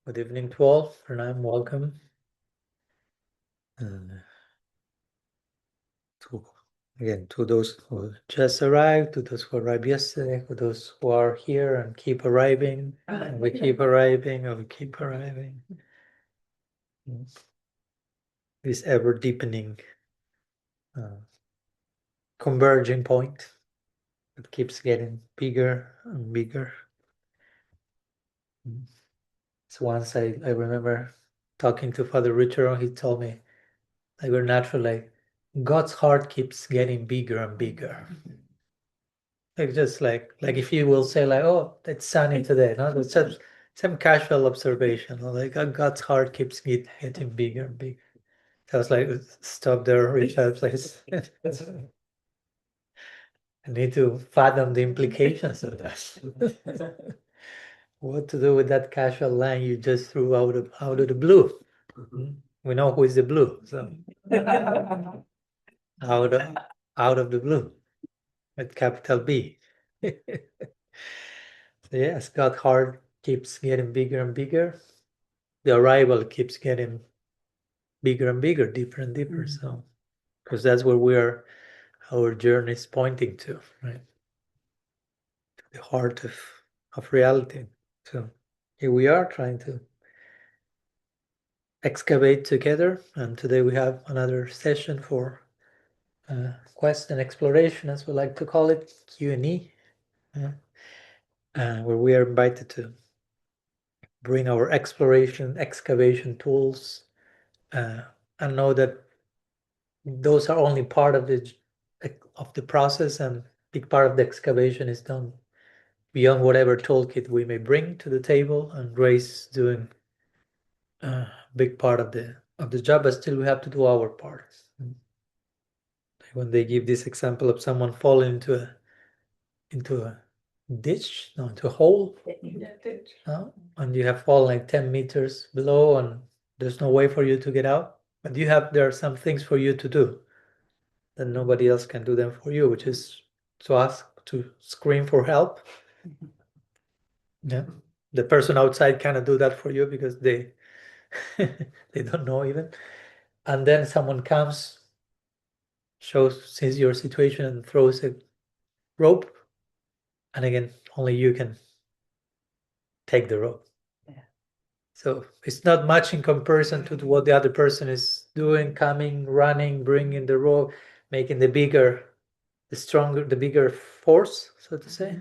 Good evening to all. Pranam, welcome. To those who just arrived, to those who arrived yesterday, to those who are here and keep arriving, and we keep arriving, and we keep arriving. This ever deepening converging point that keeps getting bigger and bigger. So once I remember talking to Father Richard, he told me, like, we're naturally, God's heart keeps getting bigger and bigger. Like just like if you will say like, oh, it's sunny today, no, that's just some casual observation. Like God's heart keeps getting bigger and bigger. So I was like, stop there, Richard, please. I need to fathom the implications of that. What to do with that casual line you just threw out of the blue? We know who is the blue, so out of the blue with capital B. So yes, God's heart keeps getting bigger and bigger. The arrival keeps getting bigger and bigger, deeper and deeper. So, because that's where our journey is pointing to, right? The heart of reality. So here we are trying to excavate together, and today we have another session for quest and exploration, as we like to call it, Q&E, where we are invited to bring our excavation tools, and know that those are only part of the process, and big part of the excavation is done beyond whatever toolkit we may bring to the table, and Grace doing a big part of the job, but still we have to do our part. When they give this example of someone falling into a ditch, no, into a hole, and you have fallen like 10 meters below, and there's no way for you to get out, but there are some things for you to do that nobody else can do them for you, which is to ask, to scream for help. Yeah, the person outside cannot do that for you because they they don't know even, and then someone comes, sees your situation, and throws a rope, and again only you can take the rope. So it's not much in comparison to what the other person is doing, coming, running, bringing the rope, making the bigger force, so to say,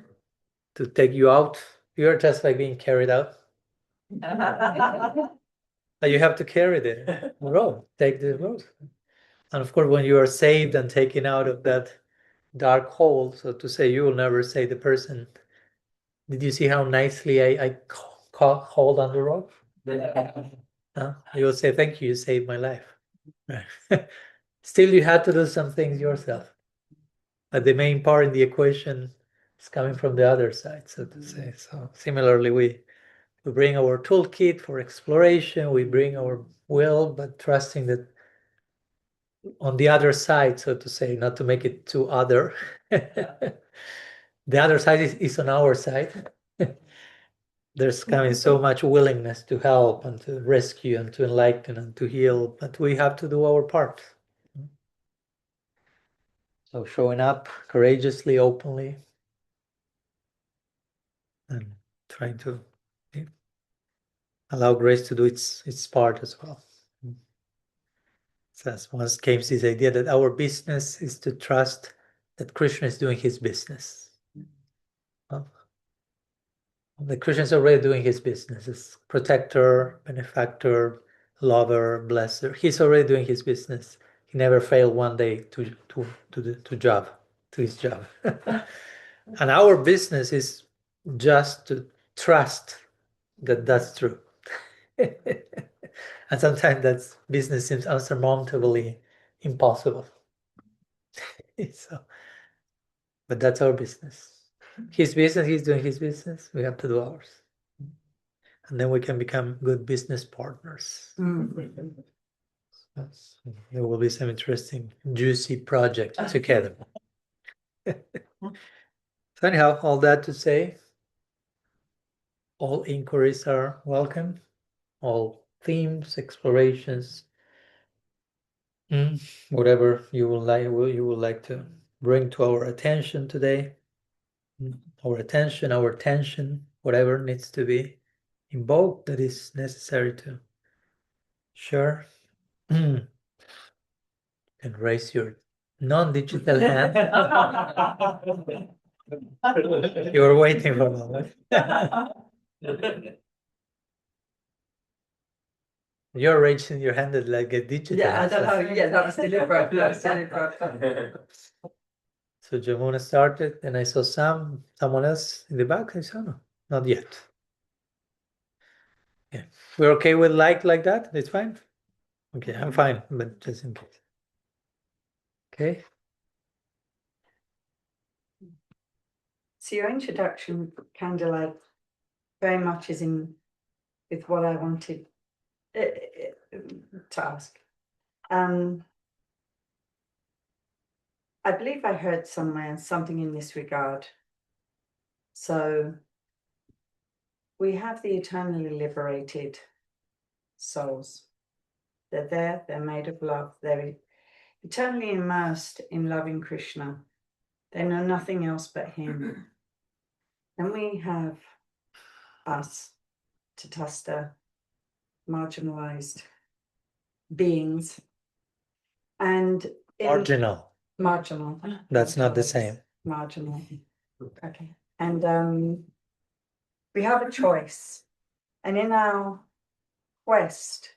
to take you out. You're just like being carried out. But you have to carry the rope, take the rope. And of course, when you are saved and taken out of that dark hole, so to say, you will never say the person, did you see how nicely I hold on the rope? You will say, thank you saved my life. Still, you had to do some things yourself. But the main part in the equation is coming from the other side, so to say. So similarly, we bring our toolkit for exploration, we bring our will, but trusting that on the other side, so to say, not to make it too other, the other side is on our side. There's coming so much willingness to help and to rescue and to enlighten and to heal, but we have to do our part. So showing up courageously, openly, and trying to allow grace to do its part as well. So as once came this idea that our business is to trust that Krishna is doing his business. The Krishna is already doing his business as protector, benefactor, lover, blesser. He's already doing his business. He never failed one day to his job. And our business is just to trust that that's true. And sometimes that business seems unsurmountably impossible. So, but that's our business. His business, he's doing his business. We have to do ours. And then we can become good business partners. There will be some interesting, juicy project together. So anyhow, all that to say, All inquiries are welcome, all themes, explorations, whatever you would like to bring to our attention today. Our attention, our tension, whatever needs to be invoked that is necessary to share. And raise your non-digital hand. You were waiting for a moment. You're raising your hand like a digital. Yeah, I don't know. Yeah, that was deliberate. That was deliberate. So Jamuna started, and I saw someone else in the back. I saw no, not yet. Yeah, we're okay with like that. It's fine. Okay, I'm fine, but just in case. Okay. So your introduction kind of like very much is in with what I wanted to ask. I believe I heard somewhere something in this regard. So we have the eternally liberated souls. They're there, they're made of love, they're eternally immersed in loving Krishna. They know nothing else but him. Then we have us, Tatastha, marginalized beings. And Marginal. Marginal. That's not the same. Marginal. Okay. And we have a choice. And in our quest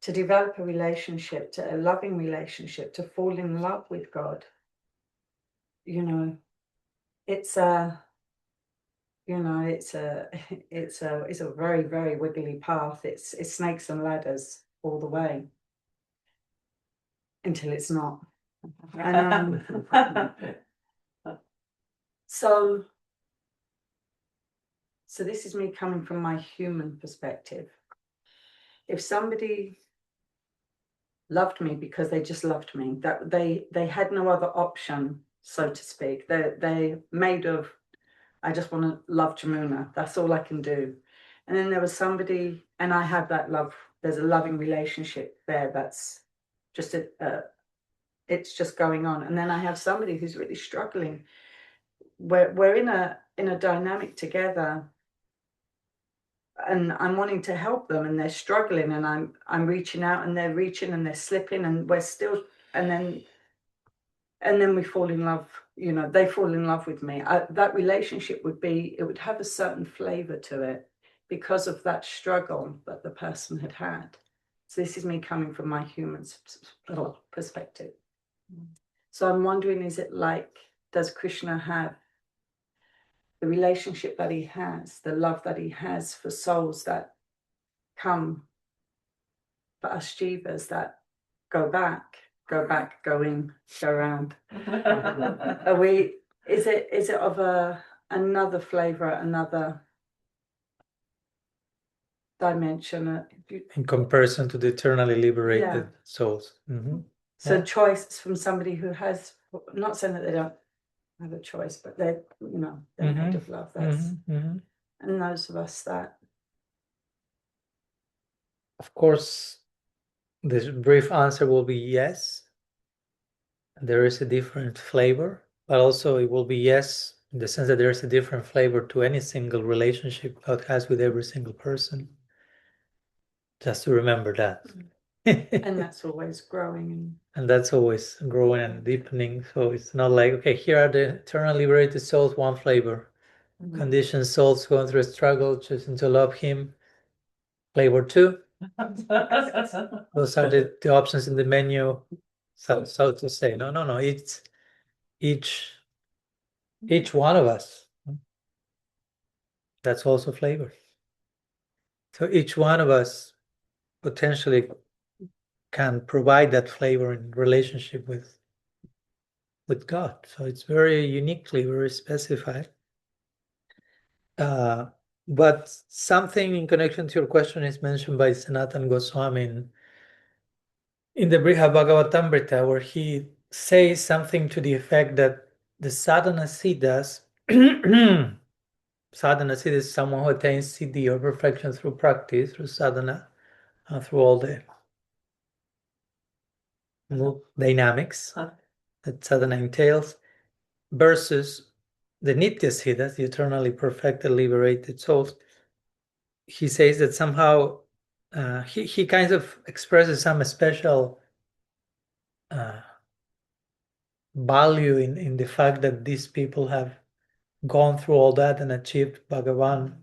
to develop a relationship, to a loving relationship, to fall in love with God, you know, it's a very, very wiggly path. It's snakes and ladders all the way until it's not. And, so this is me coming from my human perspective. If somebody loved me because they just loved me, that they had no other option, so to speak. They made of, I just want to love Jamuna. That's all I can do. And then there was somebody, and I have that love. There's a loving relationship there. That's just it's just going on. And then I have somebody who's really struggling. We're in a dynamic together, and I'm wanting to help them, and they're struggling, and I'm reaching out, and they're reaching, and they're slipping, and we're still, and then we fall in love. You know, they fall in love with me. That relationship would have a certain flavor to it because of that struggle that the person had had. So this is me coming from my human perspective. So I'm wondering, is it like, does Krishna have the relationship that he has, the love that he has for souls that come, for us jivas that go back, go in, go around? Are we? Is it of another flavor, another dimension? In comparison to the eternally liberated souls. So choice from somebody who has, not saying that they don't have a choice, but they're made of love. That's and those of us that. Of course, the brief answer will be yes. There is a different flavor, but also it will be yes in the sense that there is a different flavor to any single relationship God has with every single person. Just to remember that. And that's always growing. And that's always growing and deepening. So it's not like, okay, here are the eternal liberated souls, one flavor. Conditioned souls going through a struggle, choosing to love him, flavor 2. Those are the options in the menu, so to say. No. It's each one of us. That's also flavor. So each one of us potentially can provide that flavor in relationship with God. So it's very uniquely, very specified. But something in connection to your question is mentioned by Sanatana Goswami in the Bhakti-rasamrta, where he says something to the effect that the sadhana siddhas sadhana siddha is someone who attains siddhi or perfection through practice, through sadhana, through all the dynamics that sadhana entails, versus the nitya siddhas, the eternally perfected, liberated souls. He says that somehow he kind of expresses some special value in the fact that these people have gone through all that and achieved Bhagavan.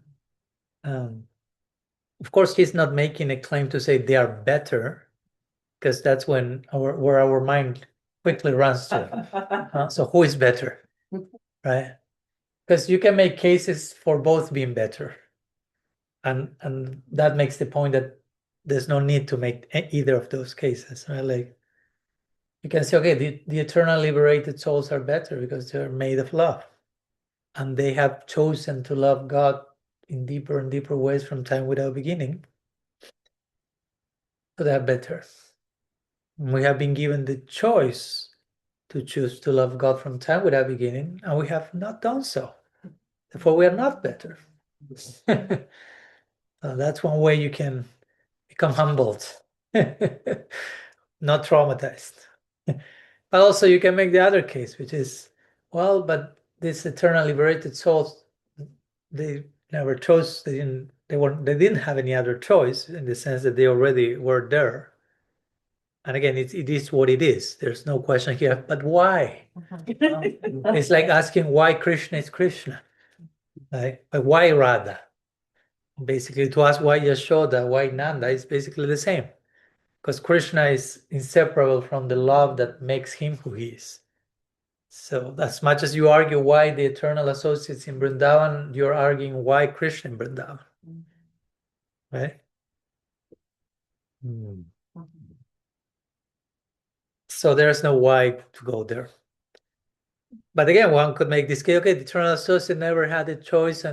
Of course, he's not making a claim to say they are better, because that's where our mind quickly runs to. So who is better, right? Because you can make cases for both being better, and that makes the point that there's no need to make either of those cases, right? Like you can say, okay, the eternal liberated souls are better because they're made of love, and they have chosen to love God in deeper and deeper ways from time without beginning. So they're better. We have been given the choice to choose to love God from time without beginning, and we have not done so. Therefore, we are not better. That's one way you can become humbled, not traumatized. But also you can make the other case, which is, well, but these eternal liberated souls, they never chose, they didn't have any other choice, in the sense that they already were there. And again, it is what it is. There's no question here, but why? It's like asking why Krishna is Krishna, right? But why Radha? Basically, to ask why Yashoda, why Nanda is basically the same. Because Krishna is inseparable from the love that makes him who he is. So as much as you argue why the eternal associates in Vrindavan, you're arguing why Krishna in Vrindavan, right? So there's no why to go there. But again, one could make this case, okay, the eternal associate never had a choice,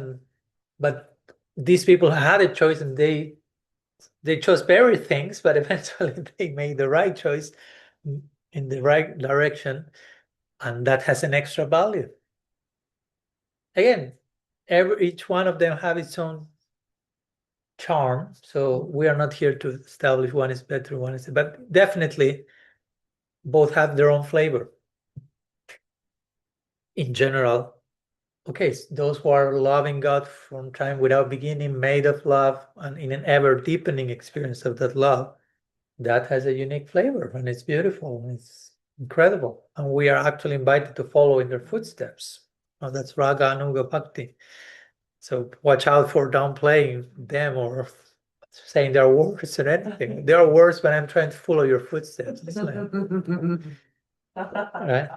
but these people had a choice, and they chose very things, but eventually they made the right choice in the right direction, and that has an extra value. Again, each one of them have its own charm, so we are not here to establish one is better, one is, but definitely both have their own flavor. In general, okay, those who are loving God from time without beginning, made of love, and in an ever deepening experience of that love, that has a unique flavor, and it's beautiful, and it's incredible, and we are actually invited to follow in their footsteps. Now, that's Raga Anuga Bhakti. So watch out for downplaying them or saying they're worse or anything. They are worse when I'm trying to follow your footsteps. Right?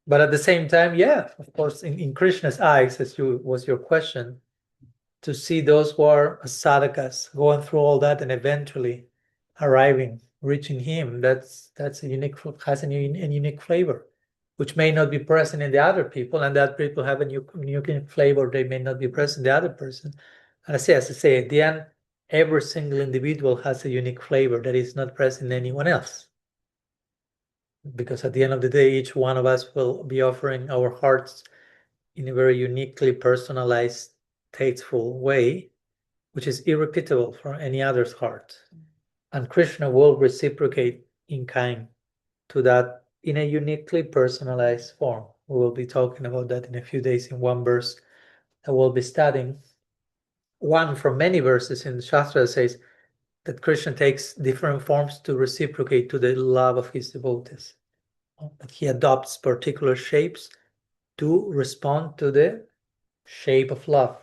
But at the same time, yeah, of course, in Krishna's eyes, as was your question, to see those who are sadhakas going through all that and eventually reaching him, that's a unique, has a unique flavor, which may not be present in the other people, and that people have a unique flavor, they may not be present in the other person. And as I say, at the end, every single individual has a unique flavor that is not present in anyone else. Because at the end of the day, each one of us will be offering our hearts in a very uniquely personalized, tasteful way, which is irrepeatable from any other's heart. And Krishna will reciprocate in kind to that in a uniquely personalized form. We will be talking about that in a few days in one verse that we'll be studying. One from many verses in the Shastra says that Krishna takes different forms to reciprocate to the love of his devotees. That he adopts particular shapes to respond to the shape of love,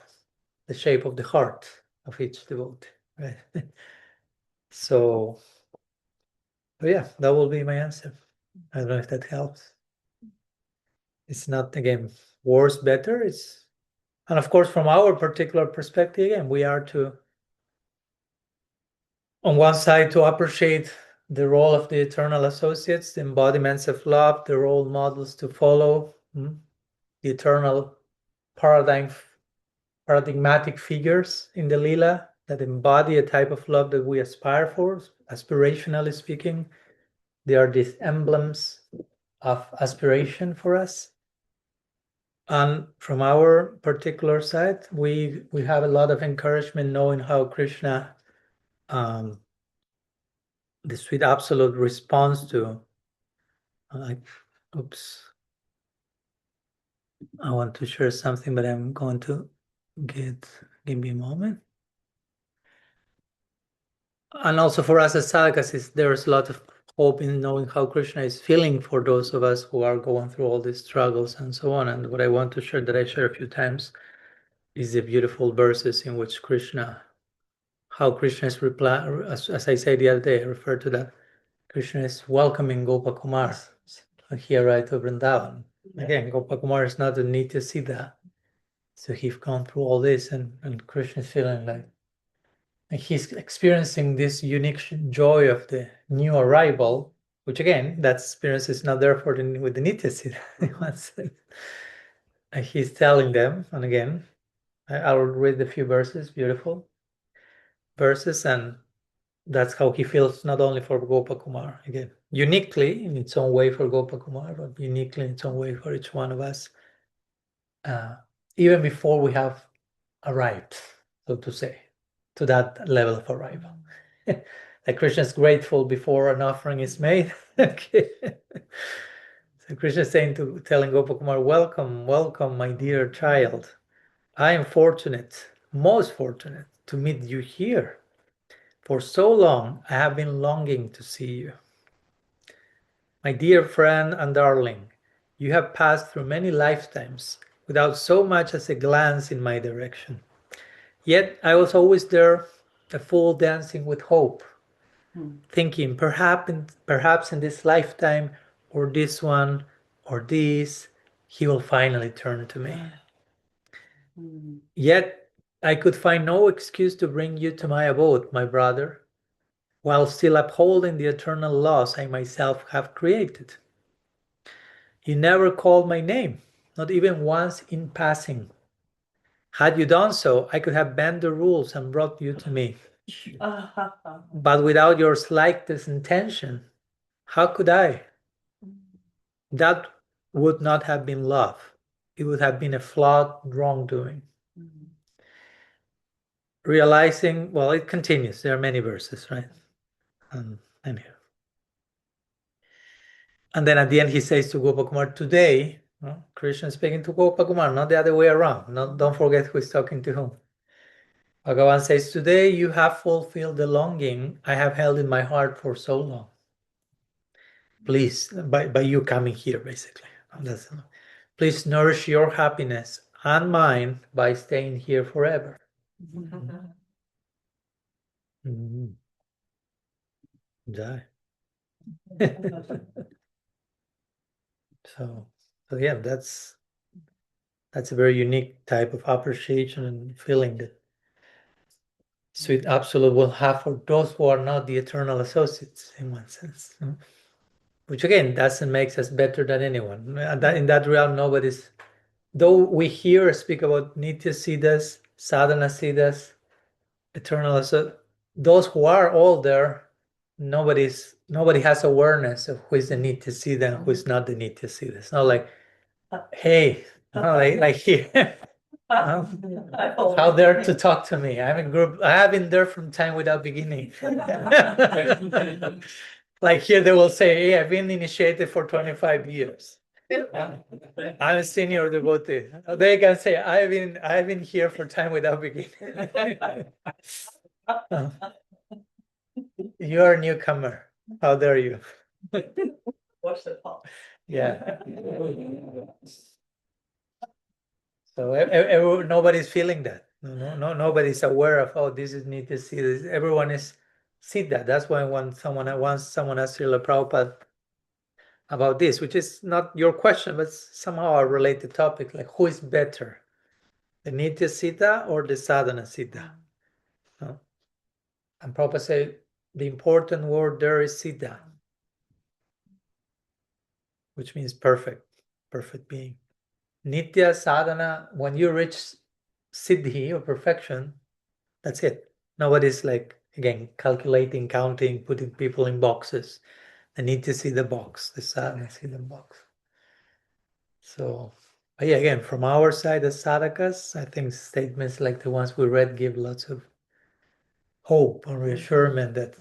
the shape of the heart of each devotee. Right? So yeah, that will be my answer. I don't know if that helps. It's not, again, worse, better. And of course, from our particular perspective, again, we are to, on one side, to appreciate the role of the eternal associates, the embodiments of love, the role models to follow, the eternal paradigmatic figures in the Lila that embody a type of love that we aspire for, aspirationally speaking. They are these emblems of aspiration for us. And from our particular side, we have a lot of encouragement knowing how Krishna, the sweet absolute, responds to. Oops. I want to share something, but I'm going to give me a moment. And also for us as sadhakas, there's a lot of hope in knowing how Krishna is feeling for those of us who are going through all these struggles and so on. And what I want to share, that I share a few times, is the beautiful verses in which how Krishna is as I said the other day, I referred to that. Krishna is welcoming Gopakumar here right to Vrindavan. Again, Gopakumar is not a nitya siddha. So he's gone through all this, and Krishna is feeling like he's experiencing this unique joy of the new arrival, which again, that experience is not there with the nitya siddha. And he's telling them, and again, I'll read a few verses, beautiful verses, and that's how he feels not only for Gopakumar, again, uniquely in its own way for Gopakumar, but uniquely in its own way for each one of us, even before we have arrived, so to say, to that level of arrival. Like Krishna is grateful before an offering is made. Okay. So Krishna is telling Gopakumar, welcome, welcome, my dear child. I am fortunate, most fortunate, to meet you here. For so long, I have been longing to see you. My dear friend and darling, you have passed through many lifetimes without so much as a glance in my direction. Yet I was always there, a fool dancing with hope, thinking perhaps in this lifetime, or this one, or this, he will finally turn to me. Yet I could find no excuse to bring you to my abode, my brother, while still upholding the eternal laws I myself have created. You never called my name, not even once in passing. Had you done so, I could have bent the rules and brought you to me. But without your slightest intention, how could I? That would not have been love. It would have been a flawed wrongdoing. Realizing, well, it continues. There are many verses, right? Anyhow. And then at the end, he says to Gopakumar, today, Krishna speaking to Gopakumar, not the other way around. Don't forget who is talking to whom. Bhagavan says, today you have fulfilled the longing I have held in my heart for so long. Please, by you coming here, basically. Please nourish your happiness and mine by staying here forever. Mm-hmm. So yeah, that's a very unique type of appreciation and feeling that Sweet Absolute will have for those who are not the eternal associates, in one sense. Which again doesn't make us better than anyone. In that realm, nobody's. Though we hear speak about nitya siddhas, sadhana siddhas, eternal, so those who are all there, nobody has awareness of who is the nitya siddha and who is not the nitya siddha. It's not like, hey, like here. How dare to talk to me? I'm in group. I have been there from time without beginning. Like here, they will say, "Hey, I've been initiated for 25 years. I'm a senior devotee." They can say, "I've been here for time without beginning." You're a newcomer. How dare you? What's the fault? Yeah. So nobody's feeling that. Nobody's aware of, oh, this is need to see this. Everyone is see that. That's why when someone asked Srila Prabhupada about this, which is not your question, but somehow a related topic, like who is better, the nitya siddha or the sadhana siddha? No? And Prabhupada said the important word there is siddha, which means perfect being. Nitya sadhana, when you reach siddhi or perfection, that's it. Nobody's like, again, calculating, counting, putting people in boxes. They need to see the box, the sadhana, see the box. So But yeah, again, from our side as sadhakas, I think statements like the ones we read give lots of hope or reassurance that,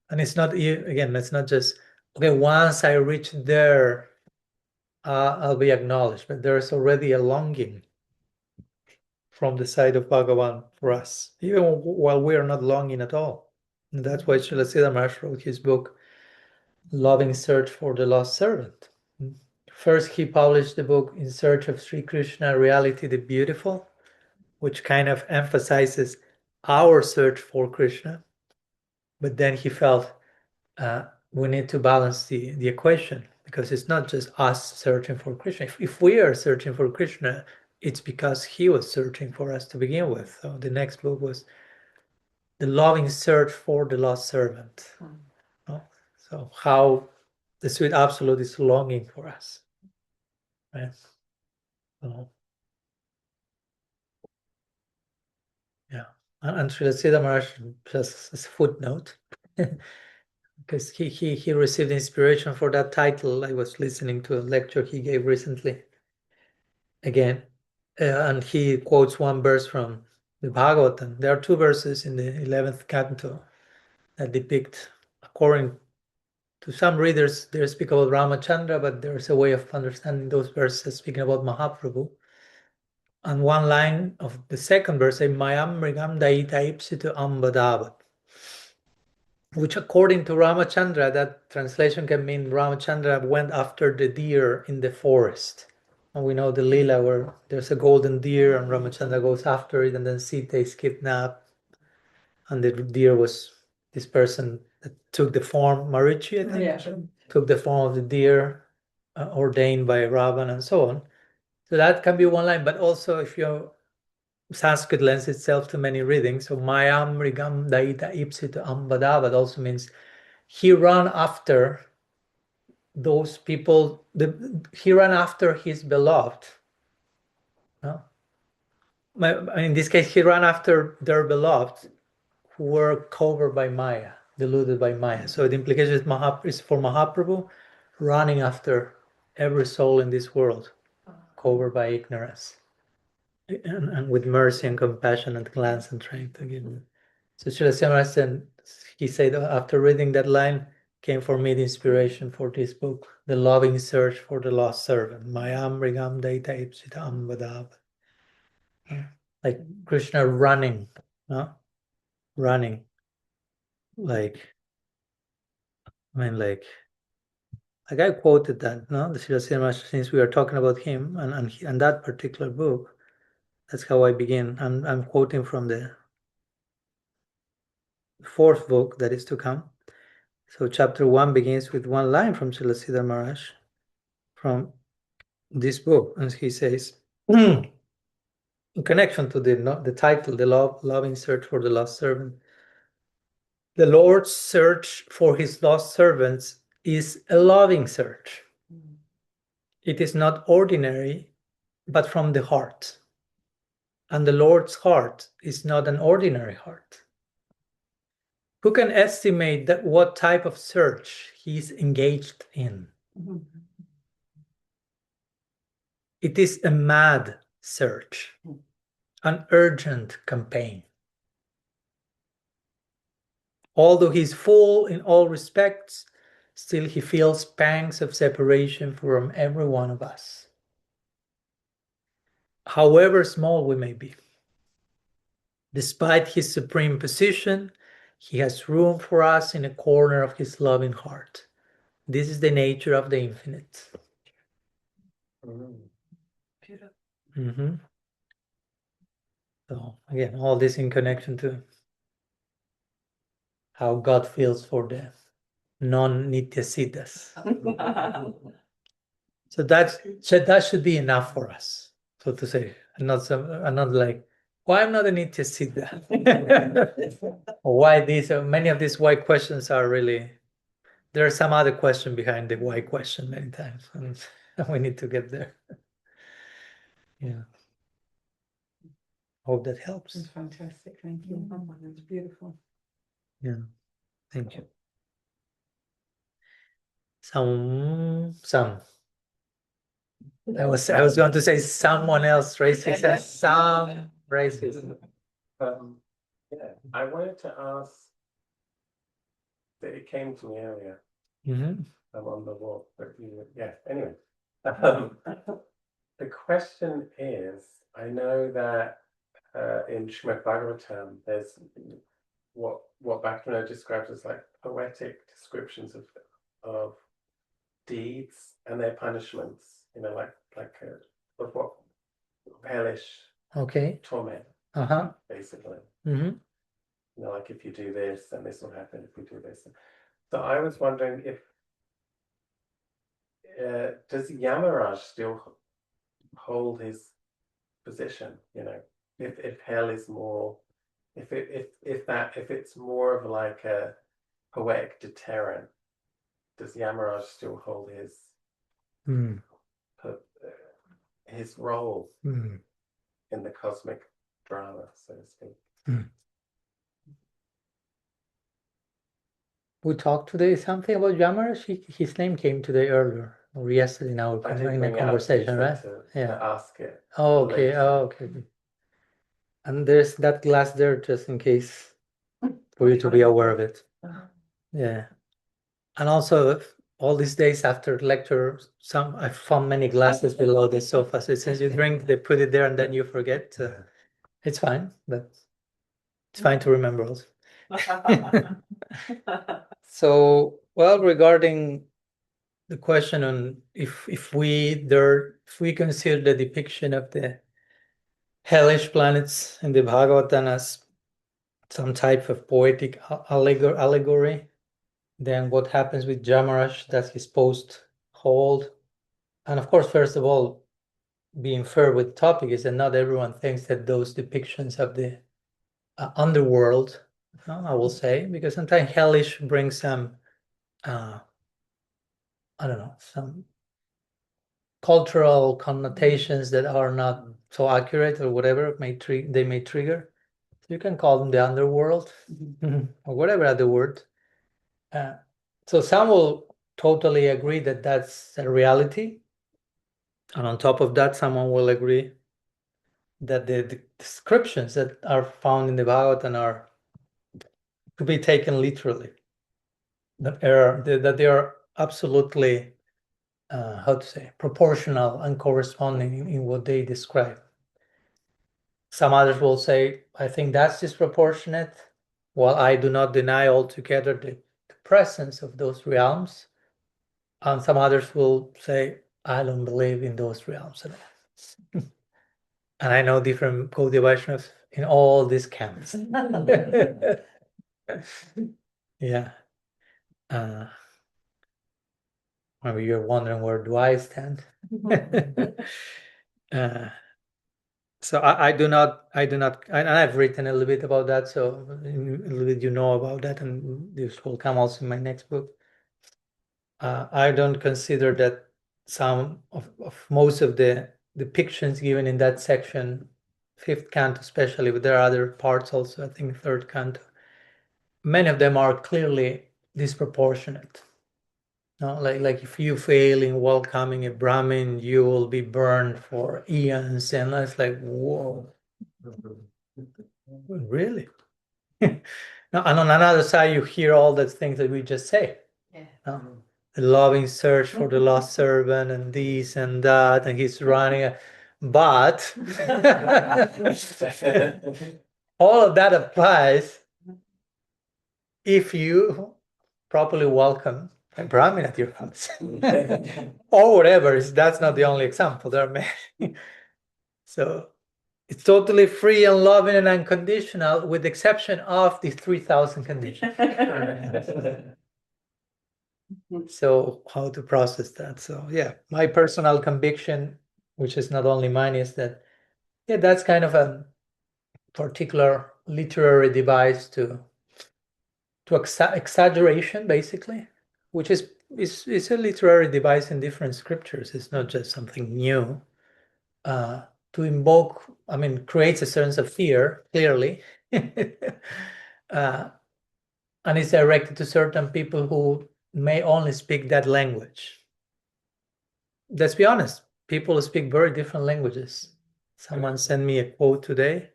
and it's not, again, it's not just, okay, once I reach there, I'll be acknowledged, but there's already a longing from the side of Bhagavan for us, even while we are not longing at all. And that's why Srila Maharaj wrote his book, Loving Search for the Lost Servant. First, he published the book In Search of Sri Krishna, Reality the Beautiful, which kind of emphasizes our search for Krishna. But then he felt we need to balance the equation, because it's not just us searching for Krishna. If we are searching for Krishna, it's because he was searching for us to begin with. So the next book was The Loving Search for the Lost Servant. So how the Sweet Absolute is longing for us. Right? So, yeah. And Srila Maharaj, just as a footnote, because he received inspiration for that title. I was listening to a lecture he gave recently again, and he quotes one verse from the Bhagavatam. There are two verses in the 11th canto that depict, according to some readers, they speak about Ramachandra, but there's a way of understanding those verses speaking about Mahaprabhu. And one line of the second verse says, Mayam Mrigam Daita Ipsitu Ambadavat, which according to Ramachandra, that translation can mean Ramachandra went after the deer in the forest. And we know the Leela where there's a golden deer and Ramachandra goes after it, and then Sita is kidnapped. And the deer was this person that took the form, Marichi, I think, took the form of the deer, ordained by Ravan and so on. So that can be one line, but also if you Sanskrit lends itself to many readings. So Mayam Rigam Daita Ipsita Ambadavat also means he ran after those people, he ran after his beloved. No? In this case, he ran after their beloved who were covered by Maya, deluded by Maya. So the implication is for Mahaprabhu running after every soul in this world covered by ignorance. And with mercy and compassion and glance and trying to give them. So Srila said, he said, after reading that line, came for me the inspiration for this book, The Loving Search for the Lost Servant. Mayam Rigam Daita Ipsita Ambadav. Like Krishna running, running. Like I quoted that, the Srila since we are talking about him and that particular book, that's how I begin. I'm quoting from the fourth book that is to come. So chapter 1 begins with one line from Srila Maharaj from this book, and he says, in connection to the title, The Loving Search for the Lost Servant, the Lord's search for his lost servants is a loving search. It is not ordinary, but from the heart. And the Lord's heart is not an ordinary heart. Who can estimate that what type of search he is engaged in? It is a mad search, an urgent campaign. Although he is full in all respects, still he feels pangs of separation from every one of us, however small we may be. Despite his supreme position, he has room for us in a corner of his loving heart. This is the nature of the infinite. Mm-hmm. So again, all this in connection to how God feels for the non-nitya siddhas. So that should be enough for us, so to say. And not like, why I'm not a nitya siddha? Or why these many of these why questions are really, there's some other question behind the why question many times, and we need to get there. Yeah. Hope that helps. That's fantastic. Thank you. That's beautiful. Yeah. Thank you. Some. I was going to say someone else racist as some racist. Yeah, I wanted to ask that it came to me earlier. Mhm. I'm on the walk, but yeah. Anyway, the question is: I know that in Srimad Bhagavatam, there's what Bhaktivinoda describes as like poetic descriptions of deeds and their punishments. You know, of what hellish Okay. torment, basically. Mm-hmm. You know, like if you do this, then this will happen. If you do this, so I was wondering if does Yamaraja still hold his position? You know, if hell is more, if it's more of like a poetic deterrent, does Yamaraja still hold his role in the cosmic drama, so to speak? We talked today something about Yamaraja. His name came today earlier or yesterday in our in a conversation, right? To ask it. Oh, okay. Oh, okay. And there's that glass there just in case for you to be aware of it. Yeah. And also all these days after lecture, I found many glasses below the sofa. So since you drink, they put it there and then you forget. It's fine, but it's fine to remember also. So, well, regarding the question on if we consider the depiction of the hellish planets in the Bhagavatam as some type of poetic allegory, then what happens with Yamaraja that he's supposed hold? And of course, first of all, being fair with the topic is that not everyone thinks that those depictions of the underworld, I will say, because sometimes hellish brings some, I don't know, some cultural connotations that are not so accurate or whatever they may trigger. So you can call them the underworld or whatever other word. So some will totally agree that that's a reality. And on top of that, someone will agree that the descriptions that are found in the Bhagavatam are to be taken literally. That they are absolutely, how to say, proportional and corresponding in what they describe. Some others will say, I think that's disproportionate, while I do not deny altogether the presence of those realms. And some others will say, I don't believe in those realms at all. And I know different Gaudiya Vaishnavas in all these camps. Yeah. Maybe you're wondering, where do I stand? So I do not, and I've written a little bit about that, so a little bit you know about that, and this will come also in my next book. I don't consider that some of most of the depictions given in that section, fifth canto especially, but there are other parts also, I think third canto, many of them are clearly disproportionate. No, like if you fail in welcoming a Brahmin, you will be burned for eons, and it's like, whoa, really? Now, and on another side, you hear all those things that we just say. Yeah. The loving search for the lost servant, and this and that, and he's running. But all of that applies if you properly welcome a Brahmin at your house. Or whatever. That's not the only example. There are many. So it's totally free and loving and unconditional, with the exception of the 3,000 conditions. So how to process that? So yeah, my personal conviction, which is not only mine, is that that's kind of a particular literary device to exaggeration, basically, which is a literary device in different scriptures. It's not just something new. To invoke, creates a sense of fear, clearly. And it's directed to certain people who may only speak that language. Let's be honest, people speak very different languages. Someone sent me a quote today.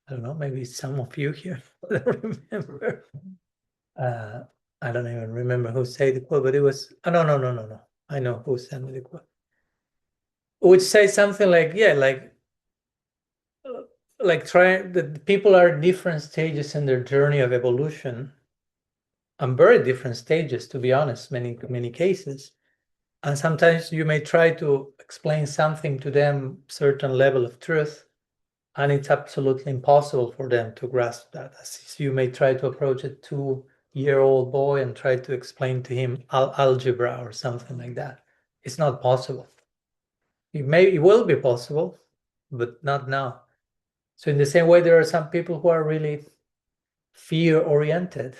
I don't know, maybe some of you here I don't remember. I don't even remember who said the quote, but it was, oh, no. I know who sent me the quote. Which says something like, yeah, like trying, the people are at different stages in their journey of evolution, and very different stages, to be honest, many cases. And sometimes you may try to explain something to them, certain level of truth, and it's absolutely impossible for them to grasp that. As you may try to approach a 2-year-old boy and try to explain to him algebra or something like that. It's not possible. It will be possible, but not now. So in the same way, there are some people who are really fear-oriented,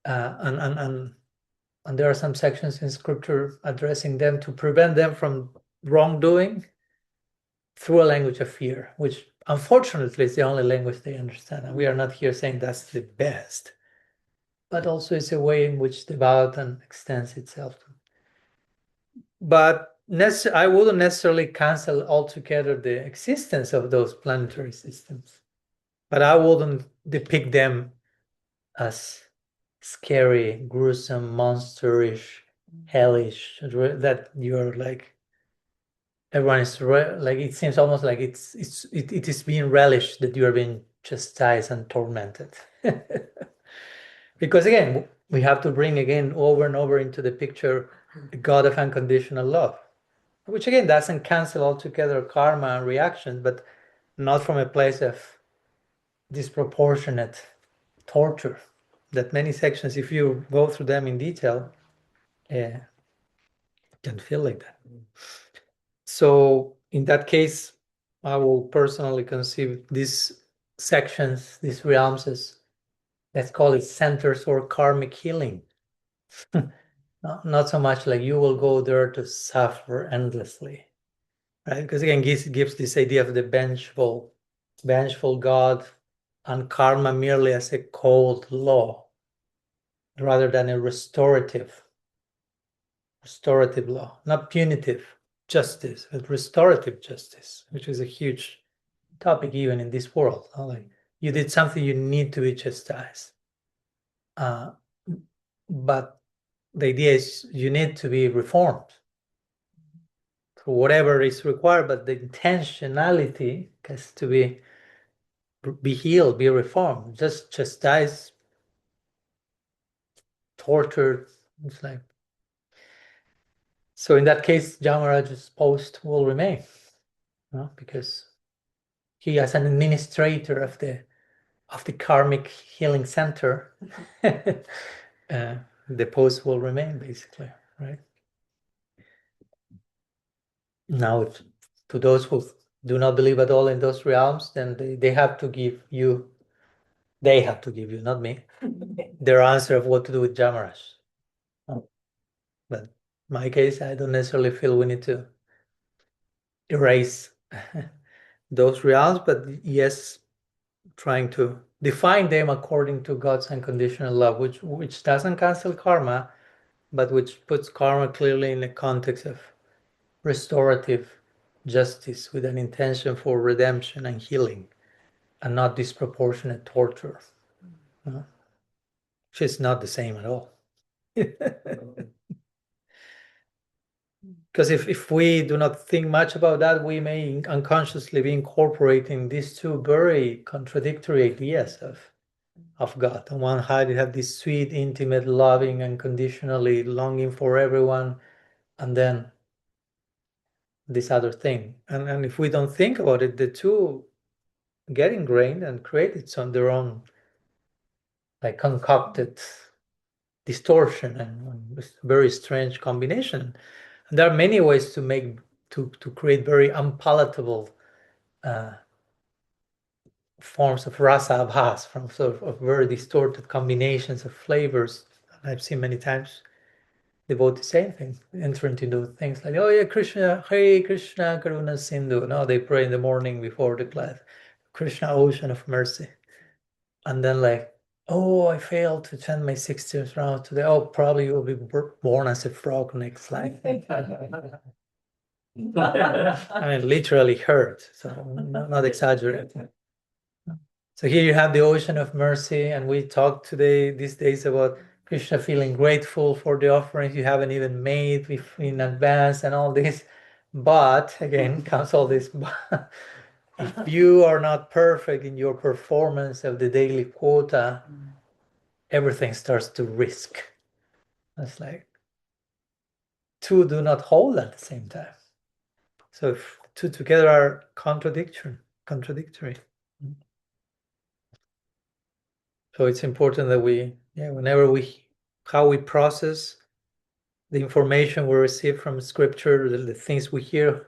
and there are some sections in scripture addressing them to prevent them from wrongdoing through a language of fear, which unfortunately is the only language they understand. And we are not here saying that's the best, but also it's a way in which the Bhagavatam extends itself. But I wouldn't necessarily cancel altogether the existence of those planetary systems, but I wouldn't depict them as scary, gruesome, monsterish, hellish, that you're like, everyone is like, it seems almost like it is being relished that you are being chastised and tormented. Because again, we have to bring again over and over into the picture the God of unconditional love, which again doesn't cancel altogether karma and reaction, but not from a place of disproportionate torture. That many sections, if you go through them in detail, can feel like that. So in that case, I will personally conceive these sections, these realms, as, let's call it, centers or karmic healing. Not so much like you will go there to suffer endlessly, right? Because again, gives this idea of the vengeful God and karma merely as a cold law, rather than a restorative law, not punitive justice, but restorative justice, which is a huge topic even in this world. Like, you did something, you need to be chastised. But the idea is you need to be reformed for whatever is required, but the intentionality has to be healed, be reformed. Just chastise, torture, it's like. So in that case, Yamaraja's post will remain, because he, as an administrator of the karmic healing center, the post will remain, basically, right? Now, to those who do not believe at all in those realms, then they have to give you, not me, their answer of what to do with Yamaraj. But in my case, I don't necessarily feel we need to erase those realms, but yes, trying to define them according to God's unconditional love, which doesn't cancel karma, but which puts karma clearly in the context of restorative justice with an intention for redemption and healing, and not disproportionate torture, which is not the same at all. Because if we do not think much about that, we may unconsciously be incorporating these two very contradictory ideas of God. On one hand, you have this sweet, intimate, loving, unconditionally longing for everyone, and then this other thing. And if we don't think about it, the two get ingrained and create on their own, like, concocted distortion and very strange combination. And there are many ways to create very unpalatable forms of rasa abhas, from sort of very distorted combinations of flavors. I've seen many times devotees say things, enter into things like, oh yeah, Krishna, Hare Krishna, Karuna Sindhu. No, they pray in the morning before the class, Krishna, ocean of mercy. And then like, oh, I failed to chant my 60th round today. Oh, probably you will be born as a frog next life. I mean, literally hurt, so not exaggerating. So here you have the ocean of mercy, and we talked these days about Krishna feeling grateful for the offerings you haven't even made in advance and all this. But again, comes all this. If you are not perfect in your performance of the daily quota, everything starts to risk. It's like two do not hold at the same time. So if two together are contradictory. So it's important that how we process the information we receive from scripture, the things we hear,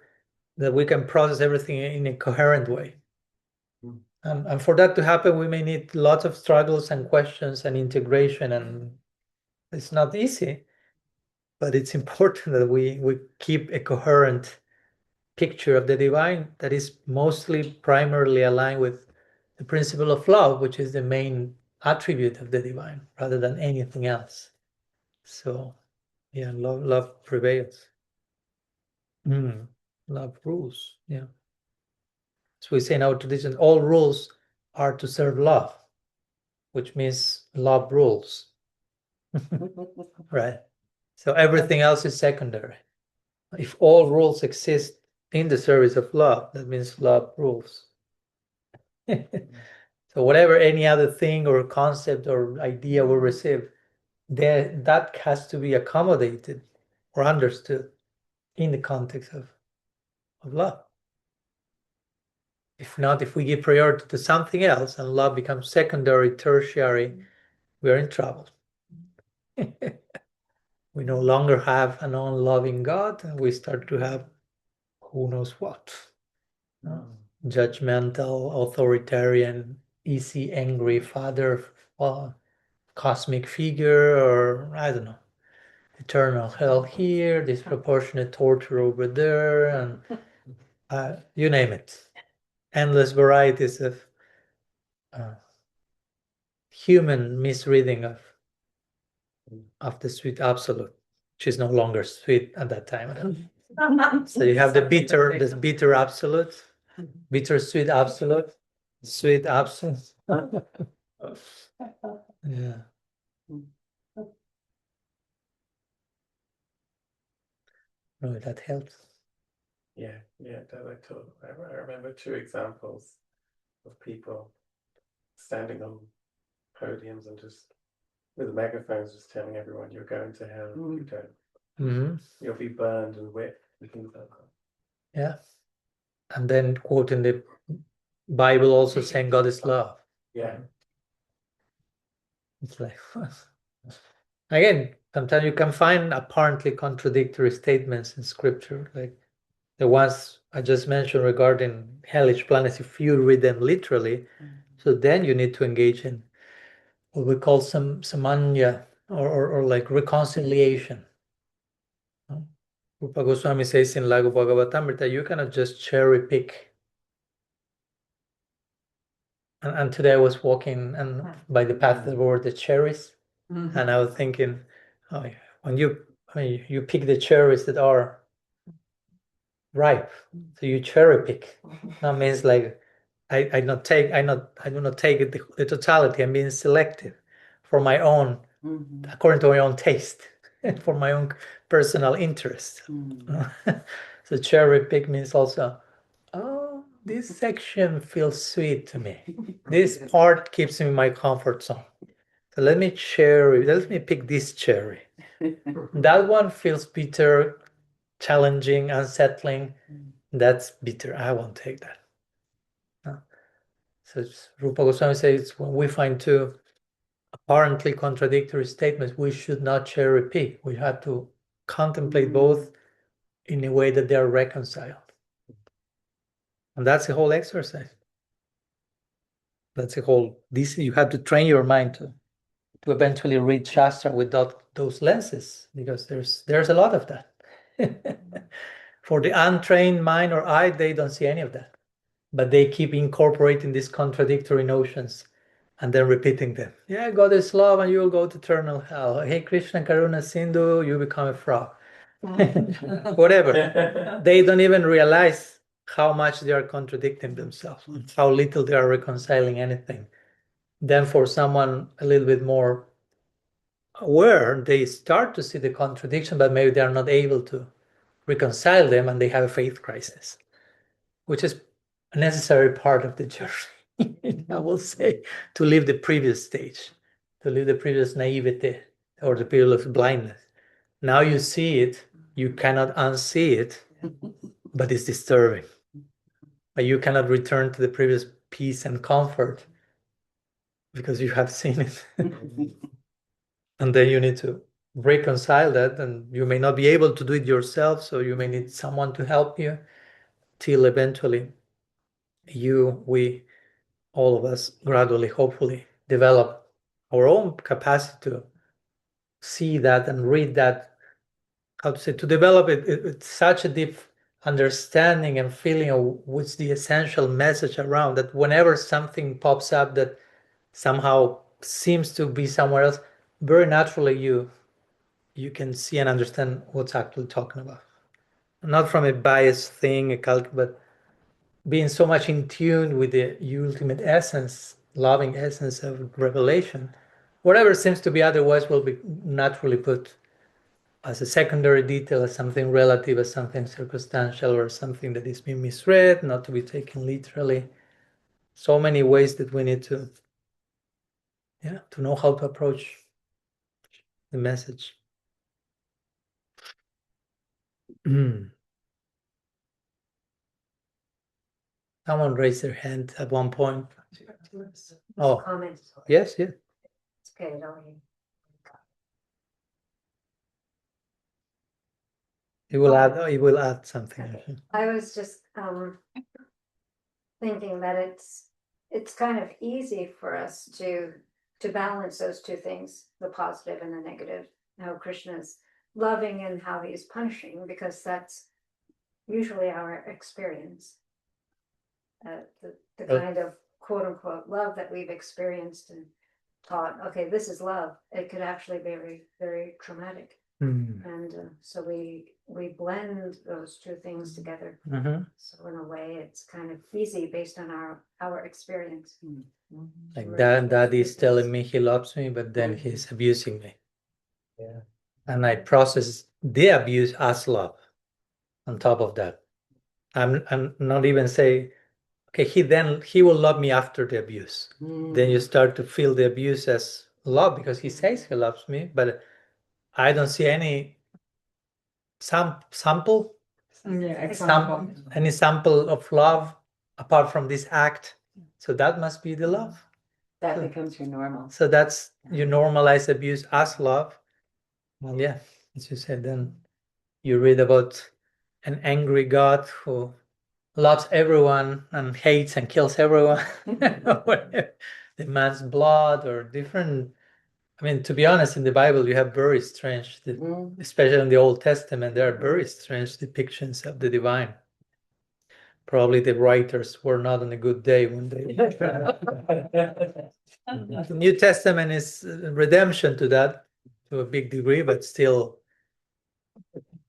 that we can process everything in a coherent way. And for that to happen, we may need lots of struggles and questions and integration, and it's not easy, but it's important that we keep a coherent picture of the divine that is mostly primarily aligned with the principle of love, which is the main attribute of the divine rather than anything else. So yeah, love prevails. Love rules. Yeah. So we say in our tradition, all rules are to serve love, which means love rules. Right. So everything else is secondary. If all rules exist in the service of love, that means love rules. So whatever any other thing or concept or idea we receive, that has to be accommodated or understood in the context of love. If not, if we give priority to something else and love becomes secondary, tertiary, we're in trouble. We no longer have an unloving God, and we start to have who knows what. Judgmental, authoritarian, easy, angry father, cosmic figure, or I don't know, eternal hell here, disproportionate torture over there, and you name it. Endless varieties of human misreading of the sweet absolute, which is no longer sweet at that time. So you have the bitter absolute, bitter sweet absolute, sweet absolute. Yeah. No, that helps. Yeah, I remember two examples of people standing on podiums and just with megaphones just telling everyone you're going to hell if you don't. You'll be burned and whipped and things like that. Yeah. And then quoting the Bible also saying God is love. Yeah. It's like again, sometimes you can find apparently contradictory statements in scripture, like the ones I just mentioned regarding hellish planets, if you read them literally. So then you need to engage in what we call samanya or like reconciliation. Rupa Goswami says in Lago Bhagavatamrita, you cannot just cherry pick. And today I was walking and by the path that were the cherries, and I was thinking, when you pick the cherries that are ripe, so you cherry pick. That means like I do not take the totality. I'm being selective for my own, according to my own taste, for my own personal interest. So cherry pick means also, this section feels sweet to me. This part keeps me in my comfort zone. So let me pick this cherry. That one feels bitter, challenging, unsettling. That's bitter. I won't take that. So Rupa Goswami says when we find two apparently contradictory statements, we should not cherry pick. We have to contemplate both in a way that they are reconciled. And that's the whole exercise. That's you have to train your mind to eventually read Shastra without those lenses, because there's a lot of that. For the untrained mind or eye, they don't see any of that. But they keep incorporating these contradictory notions and then repeating them. Yeah, God is love and you will go to eternal hell. Hey, Krishna Karuna Sindhu, you become a frog. whatever. They don't even realize how much they are contradicting themselves, how little they are reconciling anything. Then for someone a little bit more aware, they start to see the contradiction, but maybe they are not able to reconcile them, and they have a faith crisis, which is a necessary part of the journey, I will say, to leave the previous stage, to leave the previous naivety or the period of blindness. Now you see it, you cannot unsee it, but it's disturbing. But you cannot return to the previous peace and comfort because you have seen it. And then you need to reconcile that, and you may not be able to do it yourself, so you may need someone to help you till eventually we, all of us, gradually, hopefully, develop our own capacity to see that and read that, how to say, to develop it. It's such a deep understanding and feeling of what's the essential message around that. Whenever something pops up that somehow seems to be somewhere else, very naturally you can see and understand what's actually talking about. Not from a biased thing, a cult, but being so much in tune with the ultimate essence, loving essence of revelation. Whatever seems to be otherwise will be naturally put as a secondary detail, as something relative, as something circumstantial, or something that is being misread, not to be taken literally. So many ways that we need to know how to approach the message. Someone raised their hand at one point. Oh, Comment. yes. It's okay, don't you? He will add something. I was just thinking that it's kind of easy for us to balance those two things, the positive and the negative, how Krishna is loving and how he's punishing, because that's usually our experience. The kind of quote unquote love that we've experienced and taught, okay, this is love. It could actually be very, very traumatic. And so we blend those two things together. So in a way, it's kind of easy based on our experience. Like Dad is telling me he loves me, but then he's abusing me. Yeah. And I process the abuse as love on top of that. I'm not even saying, okay, he will love me after the abuse. Then you start to feel the abuse as love because he says he loves me, but I don't see any sample of love apart from this act. So that must be the love. That becomes your normal. So that's, you normalize abuse as love. Well, yeah, as you said, then you read about an angry God who loves everyone and hates and kills everyone. Demands blood or different. I mean, to be honest, in the Bible, you have very strange, especially in the Old Testament, there are very strange depictions of the divine. Probably the writers were not on a good day when they. The New Testament is redemption to that, to a big degree, but still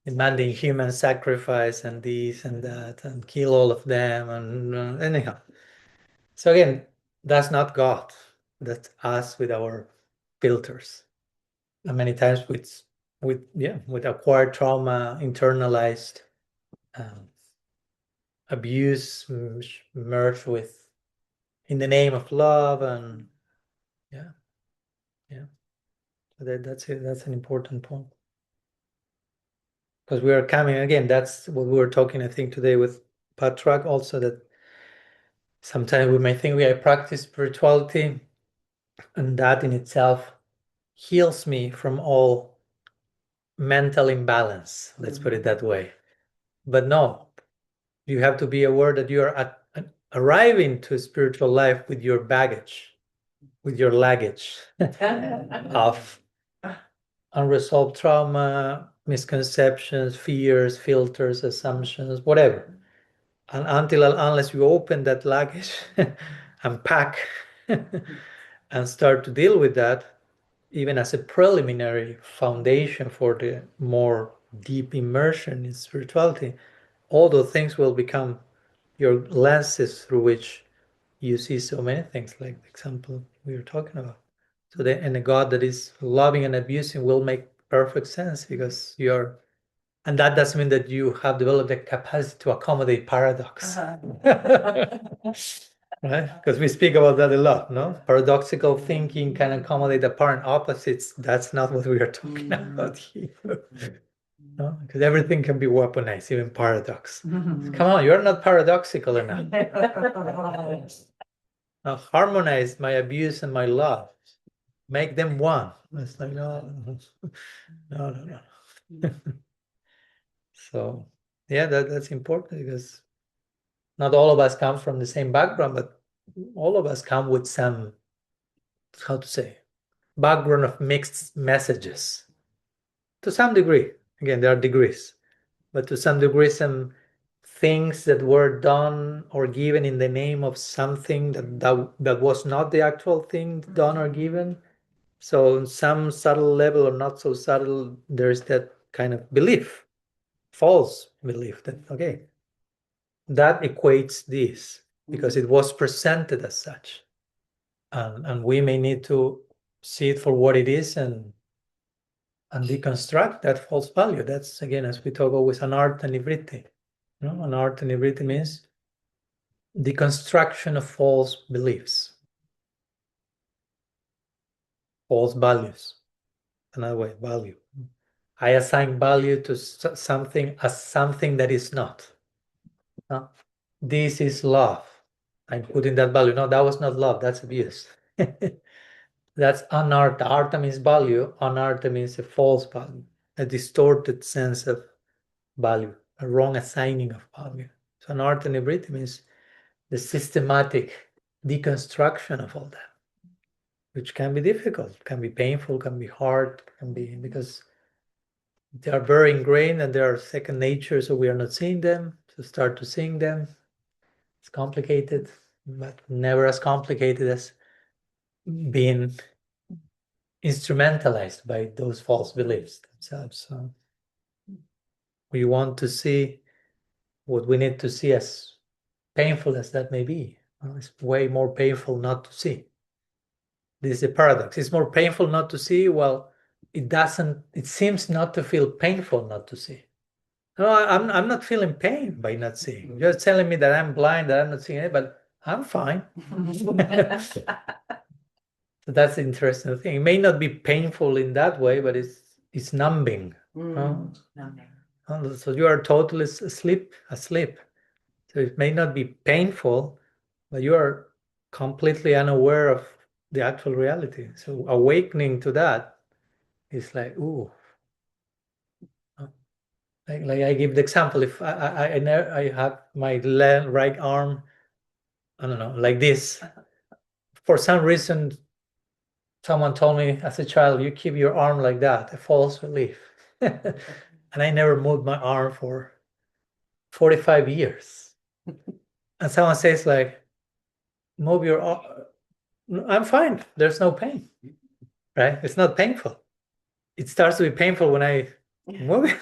demanding human sacrifice and this and that, and kill all of them, and anyhow. So again, that's not God. That's us with our filters. And many times with acquired trauma, internalized abuse merged with in the name of love, and so that's it. That's an important point, because we are coming again. That's what we were talking, I think, today with Patrak also, that sometimes we may think we practice spirituality, and that in itself heals me from all mental imbalance. Let's put it that way. But no, you have to be aware that you are arriving to spiritual life with your baggage, with your luggage of unresolved trauma, misconceptions, fears, filters, assumptions, whatever. And unless you open that luggage, unpack, and start to deal with that, even as a preliminary foundation for the more deep immersion in spirituality, all those things will become your lenses through which you see so many things, like the example we were talking about. So and a God that is loving and abusing will make perfect sense, because you're, and that doesn't mean that you have developed the capacity to accommodate paradox. Right? Because we speak about that a lot, no? Paradoxical thinking can accommodate apparent opposites. That's not what we are talking about here. No? Because everything can be weaponized, even paradox. Come on, you're not paradoxical enough. Now, harmonize my abuse and my love. Make them one. It's like, no. So, yeah, that's important, because not all of us come from the same background, but all of us come with some, how to say, background of mixed messages. To some degree. Again, there are degrees, but to some degree, some things that were done or given in the name of something that was not the actual thing done or given. So on some subtle level or not so subtle, there's that kind of belief, false belief, that, okay, that equates this because it was presented as such. And we may need to see it for what it is and deconstruct that false value. That's, again, as we talk always, anartha nivritti. You know, anartha nivritti means deconstruction of false beliefs, false values. Another way, value. I assign value to something as something that is not. This is love. I'm putting that value. No, that was not love. That's abuse. That's anartha. Artha means value. Anartha means a false value, a distorted sense of value, a wrong assigning of value. So anartha nivritti means the systematic deconstruction of all that, which can be difficult, can be painful, can be hard, can be, because they are very ingrained and they are second nature, so we are not seeing them. So start to seeing them. It's complicated, but never as complicated as being instrumentalized by those false beliefs themselves. So we want to see what we need to see, as painful as that may be. It's way more painful not to see. This is a paradox. It's more painful not to see. Well, it seems not to feel painful not to see. No, I'm not feeling pain by not seeing. You're telling me that I'm blind, that I'm not seeing it, but I'm fine. So that's the interesting thing. It may not be painful in that way, but it's numbing. So you are totally asleep. So it may not be painful, but you are completely unaware of the actual reality. So awakening to that is like, ooh. Like I give the example, if I have my right arm, I don't know, like this. For some reason, someone told me as a child, you keep your arm like that, a false belief. And I never moved my arm for 45 years. And someone says like, move your arm. I'm fine. There's no pain, right? It's not painful. It starts to be painful when I move it.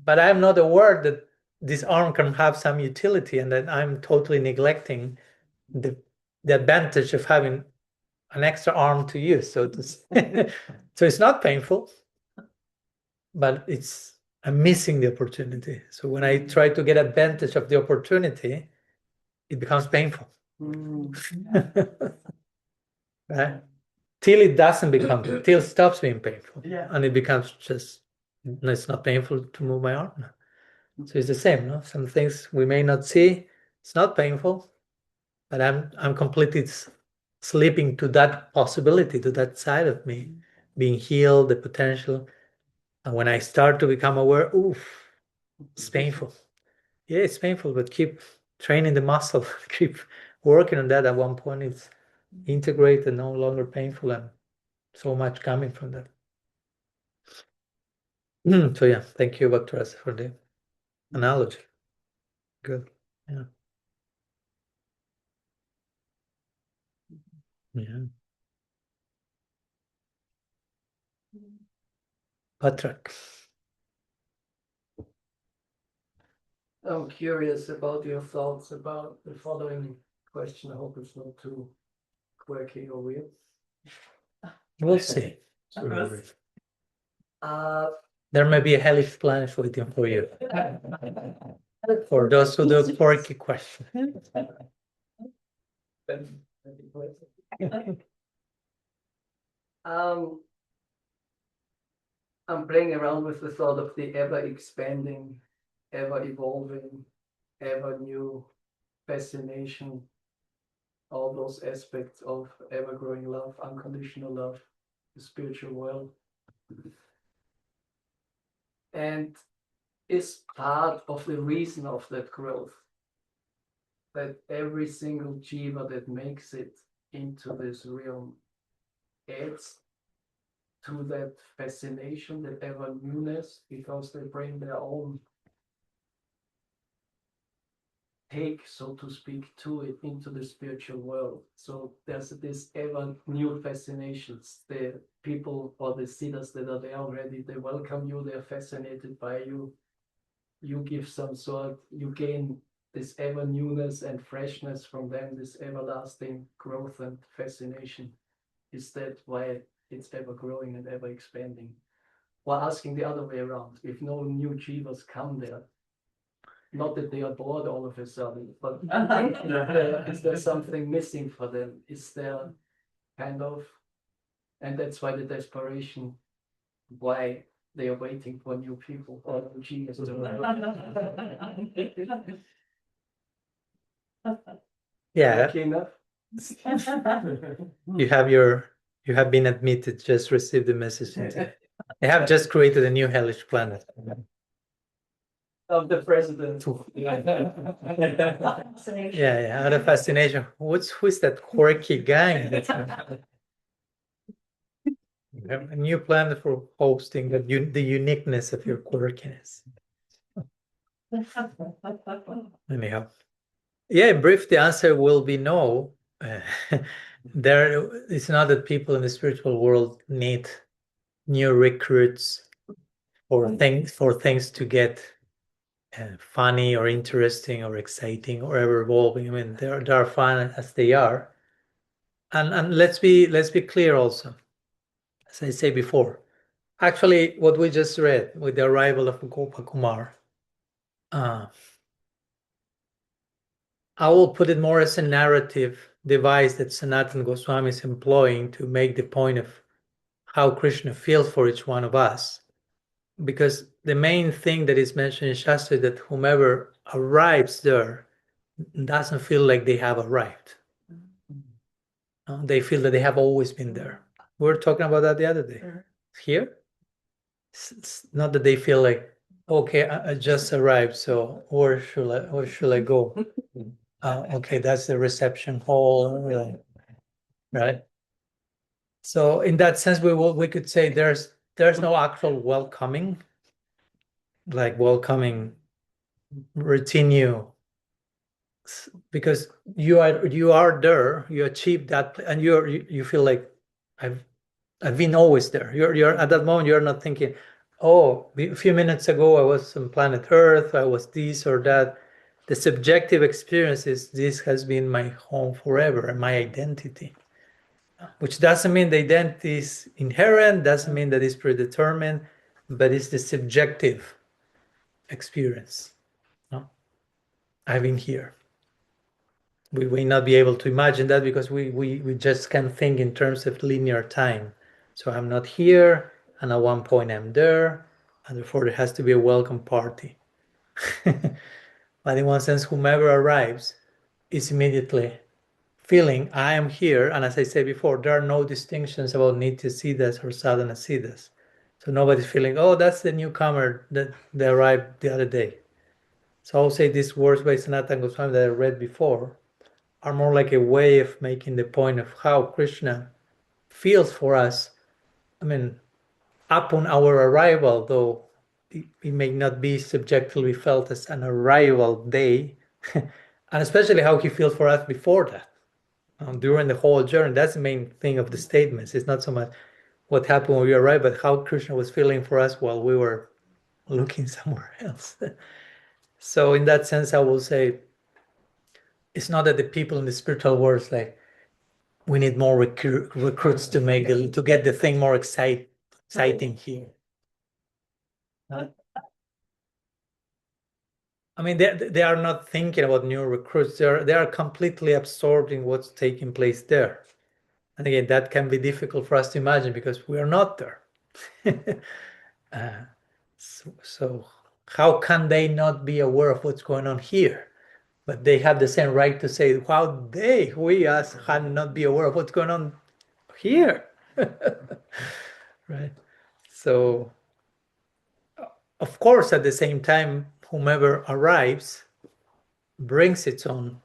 But I'm not aware that this arm can have some utility and that I'm totally neglecting the advantage of having an extra arm to use. So it's not painful, but I'm missing the opportunity. So when I try to get advantage of the opportunity, it becomes painful. Right? Till it doesn't become, till it stops being painful. And it becomes just, it's not painful to move my arm now. So it's the same, no? Some things we may not see, it's not painful, but I'm completely sleeping to that possibility, to that side of me, being healed, the potential. And when I start to become aware, oof, it's painful. Yeah, it's painful, but keep training the muscle, keep working on that. At one point, it's integrated, no longer painful, and so much coming from that. So yeah, thank you, Bhakti-rasa, for the analogy. Good. Yeah. Yeah. Patrak. I'm curious about your thoughts about the following question. I hope it's not too quirky or weird. We'll see. Uh, There may be a hellish planet waiting for you. For those who do quirky questions. um, I'm playing around with the thought of the ever expanding, ever evolving, ever new fascination, all those aspects of ever growing love, unconditional love, the spiritual world. And is part of the reason of that growth that every single jiva that makes it into this realm adds to that fascination, that ever newness, because they bring their own take, so to speak, to it into the spiritual world. So there's this ever new fascinations. The people or the siddhas that are there already, they welcome you, they're fascinated by you. You give some sort, you gain this ever newness and freshness from them, this everlasting growth and fascination. Is that why it's ever growing and ever expanding? Or asking the other way around, if no new jivas come there, not that they are bored all of a sudden, but is there something missing for them? Is there kind of, and that's why the desperation, why they are waiting for new people or new jivas to Yeah, okay enough? you have been admitted, just received the message. They have just created a new hellish planet. Of the president. Yeah, out of fascination. Who's that quirky guy? You have a new planet for hosting the uniqueness of your quirkiness. Anyhow, yeah, brief, the answer will be no. It's not that people in the spiritual world need new recruits or things to get funny or interesting or exciting or ever evolving. I mean, they are fun as they are. And let's be clear also, as I say before. Actually, what we just read with the arrival of Gopakumar, I will put it more as a narrative device that Sanatana Goswami is employing to make the point of how Krishna feels for each one of us. Because the main thing that is mentioned in Shastra is that whomever arrives there doesn't feel like they have arrived. They feel that they have always been there. We were talking about that the other day. Here, it's not that they feel like, okay, I just arrived, so where should I go? Okay, that's the reception hall, right? So in that sense, we could say there's no actual welcoming, like welcoming routine you, because you are there, you achieve that, and you feel like I've been always there. You're at that moment, you're not thinking, oh, a few minutes ago I was on planet Earth, I was this or that. The subjective experience is this has been my home forever and my identity, which doesn't mean the identity is inherent, doesn't mean that it's predetermined, but it's the subjective experience. No? I've been here. We may not be able to imagine that because we just can't think in terms of linear time. So I'm not here, and at one point I'm there, and therefore there has to be a welcome party. But in one sense, whomever arrives is immediately feeling I am here, and as I said before, there are no distinctions about nitya siddhas or sadhana siddhas. So nobody's feeling, oh, that's the newcomer that they arrived the other day. So I'll say these words by Sanatana Goswami that I read before are more like a way of making the point of how Krishna feels for us. I mean, upon our arrival, though it may not be subjectively felt as an arrival day, and especially how he feels for us before that. During the whole journey, that's the main thing of the statements. It's not so much what happened when we arrived, but how Krishna was feeling for us while we were looking somewhere else. So in that sense, I will say it's not that the people in the spiritual world is like, we need more recruits to get the thing more exciting here. I mean, they are not thinking about new recruits. They are completely absorbed in what's taking place there. And again, that can be difficult for us to imagine because we are not there. So how can they not be aware of what's going on here? But they have the same right to say, how we as can not be aware of what's going on here. Right? So, of course, at the same time, whomever arrives brings its own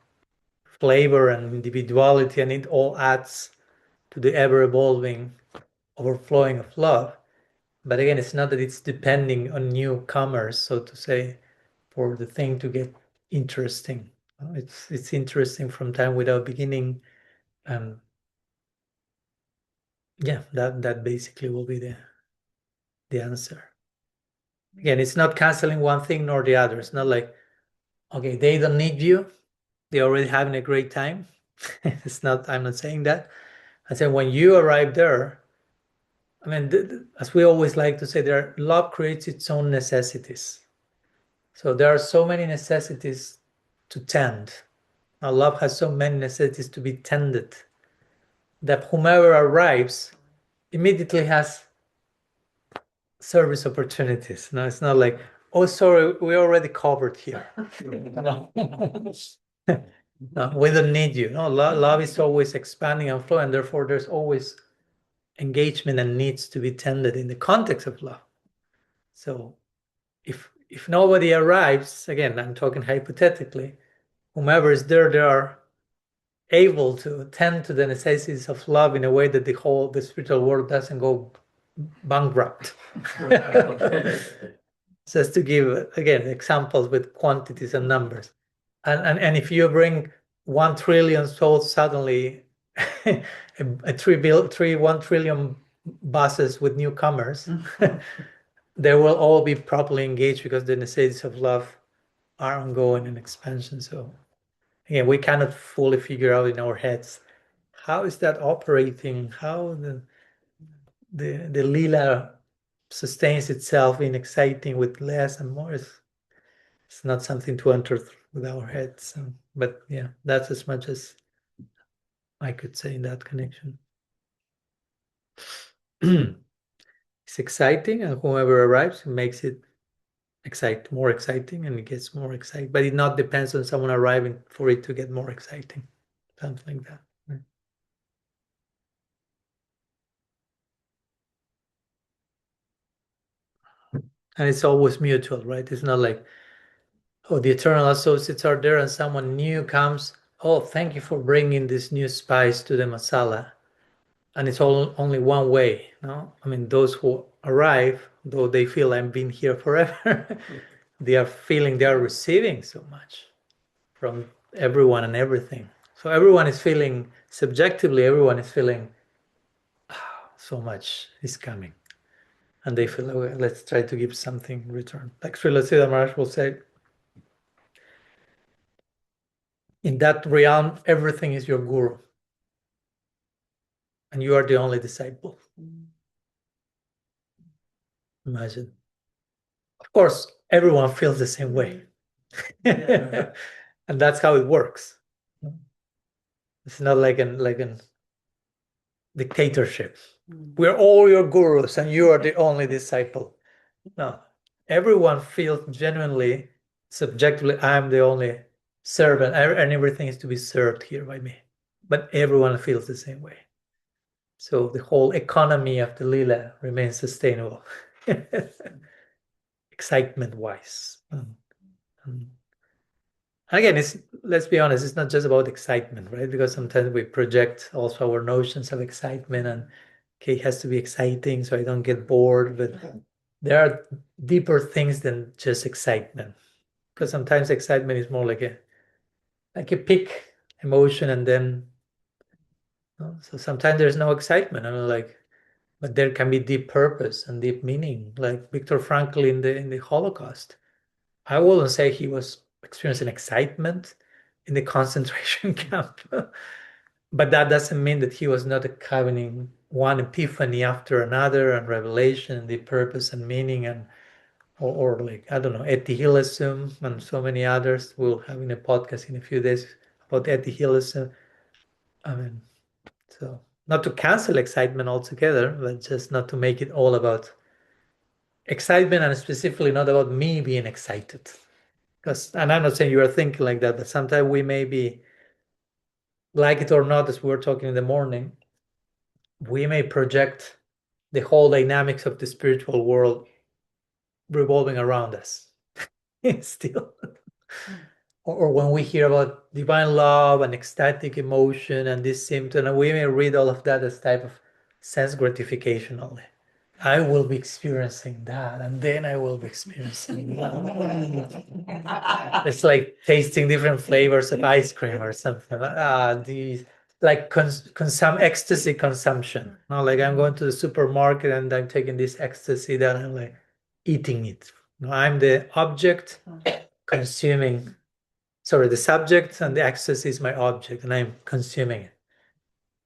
flavor and individuality, and it all adds to the ever-evolving overflowing of love. But again, it's not that it's depending on newcomers, so to say, for the thing to get interesting. It's interesting from time without beginning. Yeah, that basically will be the answer. Again, it's not canceling one thing nor the other. It's not like, okay, they don't need you. They're already having a great time. I'm not saying that. I said when you arrive there, I mean, as we always like to say, love creates its own necessities. So there are so many necessities to tend. Now, love has so many necessities to be tended that whomever arrives immediately has service opportunities. No, it's not like, oh, sorry, we already covered here. No. No, we don't need you. No, love is always expanding and flowing, and therefore there's always engagement and needs to be tended in the context of love. So if nobody arrives, again, I'm talking hypothetically, whomever is there, they are able to tend to the necessities of love in a way that the spiritual world doesn't go bankrupt. Just to give, again, examples with quantities and numbers. And if you bring 1 trillion souls suddenly, 1 trillion buses with newcomers, they will all be properly engaged because the necessities of love are ongoing and expansion. So again, we cannot fully figure out in our heads how is that operating, how the lila sustains itself in exciting with less and more. It's not something to enter with our heads. But yeah, that's as much as I could say in that connection. It's exciting, and whoever arrives makes it more exciting, and it gets more exciting. But it not depends on someone arriving for it to get more exciting, something like that. Right? And it's always mutual, right? It's not like, oh, the eternal associates are there and someone new comes. Oh, thank you for bringing this new spice to the masala. And it's only one way, no? I mean, those who arrive, though they feel I've been here forever, they are receiving so much from everyone and everything. So everyone is feeling, subjectively, everyone is feeling, so much is coming. And they feel, okay, let's try to give something in return. Like Srila Maharaj will say, in that realm, everything is your guru. And you are the only disciple. Imagine. Of course, everyone feels the same way. And that's how it works. It's not like an dictatorship. We're all your gurus and you are the only disciple. No, everyone feels genuinely, subjectively, I'm the only servant and everything is to be served here by me. But everyone feels the same way. So the whole economy of the lila remains sustainable, excitement-wise. Again, let's be honest, it's not just about excitement, right? Because sometimes we project also our notions of excitement and okay, it has to be exciting so I don't get bored. But there are deeper things than just excitement. Because sometimes excitement is more like a peak emotion, and then so sometimes there's no excitement. I mean, but there can be deep purpose and deep meaning, like Viktor Frankl in the Holocaust. I wouldn't say he was experiencing excitement in the concentration camp, but that doesn't mean that he was not having one epiphany after another and revelation, the purpose and meaning, and or like, I don't know, etihilism and so many others. We'll have in a podcast in a few days about etihilism. I mean, so not to cancel excitement altogether, but just not to make it all about excitement, and specifically not about me being excited. Because, and I'm not saying you are thinking like that, but sometimes we may be, like it or not, as we were talking in the morning, we may project the whole dynamics of the spiritual world revolving around us still. Or when we hear about divine love and ecstatic emotion and this symptom, and we may read all of that as type of sense gratification only. I will be experiencing that, and then I will be experiencing that. It's like tasting different flavors of ice cream or something. These like ecstasy consumption. No, like I'm going to the supermarket and I'm taking this ecstasy, that I'm like eating it. No, I'm the object consuming. Sorry, the subject, and the ecstasy is my object, and I'm consuming it.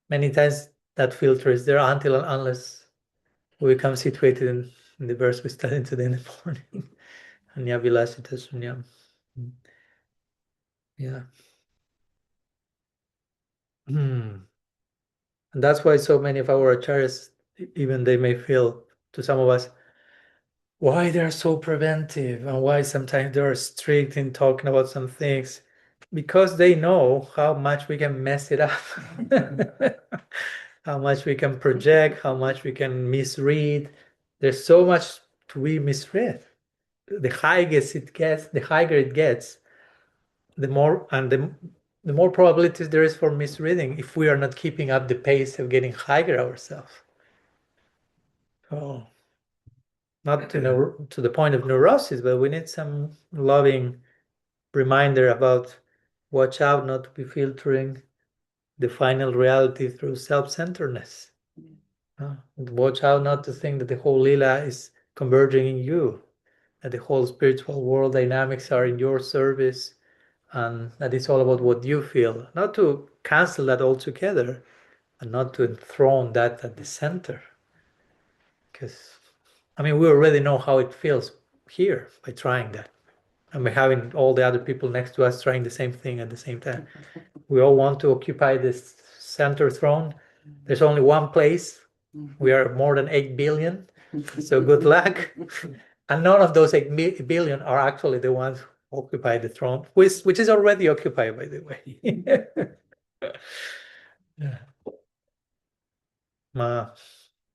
Many times that filter is there until and unless we become situated in the verse we studied today in the morning. Anyavilasita sunyam. Yeah. And that's why so many of our acharyas, even they may feel, to some of us, why they're so preventive and why sometimes they're strict in talking about some things, because they know how much we can mess it up. How much we can project, how much we can misread. There's so much to be misread. The higher it gets, the more probabilities there is for misreading if we are not keeping up the pace of getting higher ourselves. Oh, not to the point of neurosis, but we need some loving reminder about watch out not to be filtering the final reality through self-centeredness. Watch out not to think that the whole lila is converging in you, that the whole spiritual world dynamics are in your service, and that it's all about what you feel. Not to cancel that altogether, and not to enthrone that at the center. Because, I mean, we already know how it feels here by trying that. And by having all the other people next to us trying the same thing at the same time. We all want to occupy this center throne. There's only one place. We are more than 8 billion. So good luck. And none of those 8 billion are actually the ones who occupy the throne, which is already occupied, by the way. Yeah.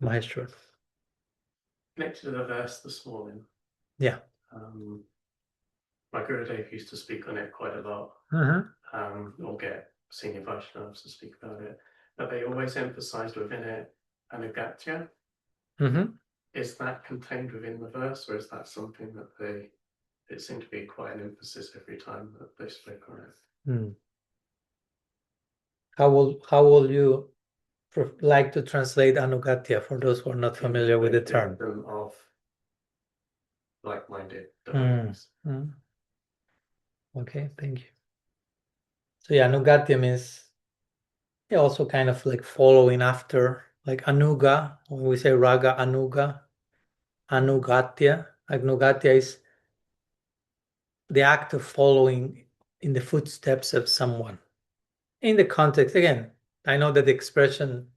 Maestro. Connected to the verse this morning. Yeah. My Gurudev used to speak on it quite a lot, or get senior Vaishnavas to speak about it, but they always emphasized within it Anugatya. Is that contained within the verse, or is that something that it seemed to be quite an emphasis every time that they spoke on it? How will you like to translate Anugatya for those who are not familiar with the term? Of like-minded devotees. Okay, thank you. So yeah, Anugatya means also kind of like following after, like Anuga. When we say Raga, Anuga, Anugatya. Anugatya is the act of following in the footsteps of someone. In the context, again, I know that the expression,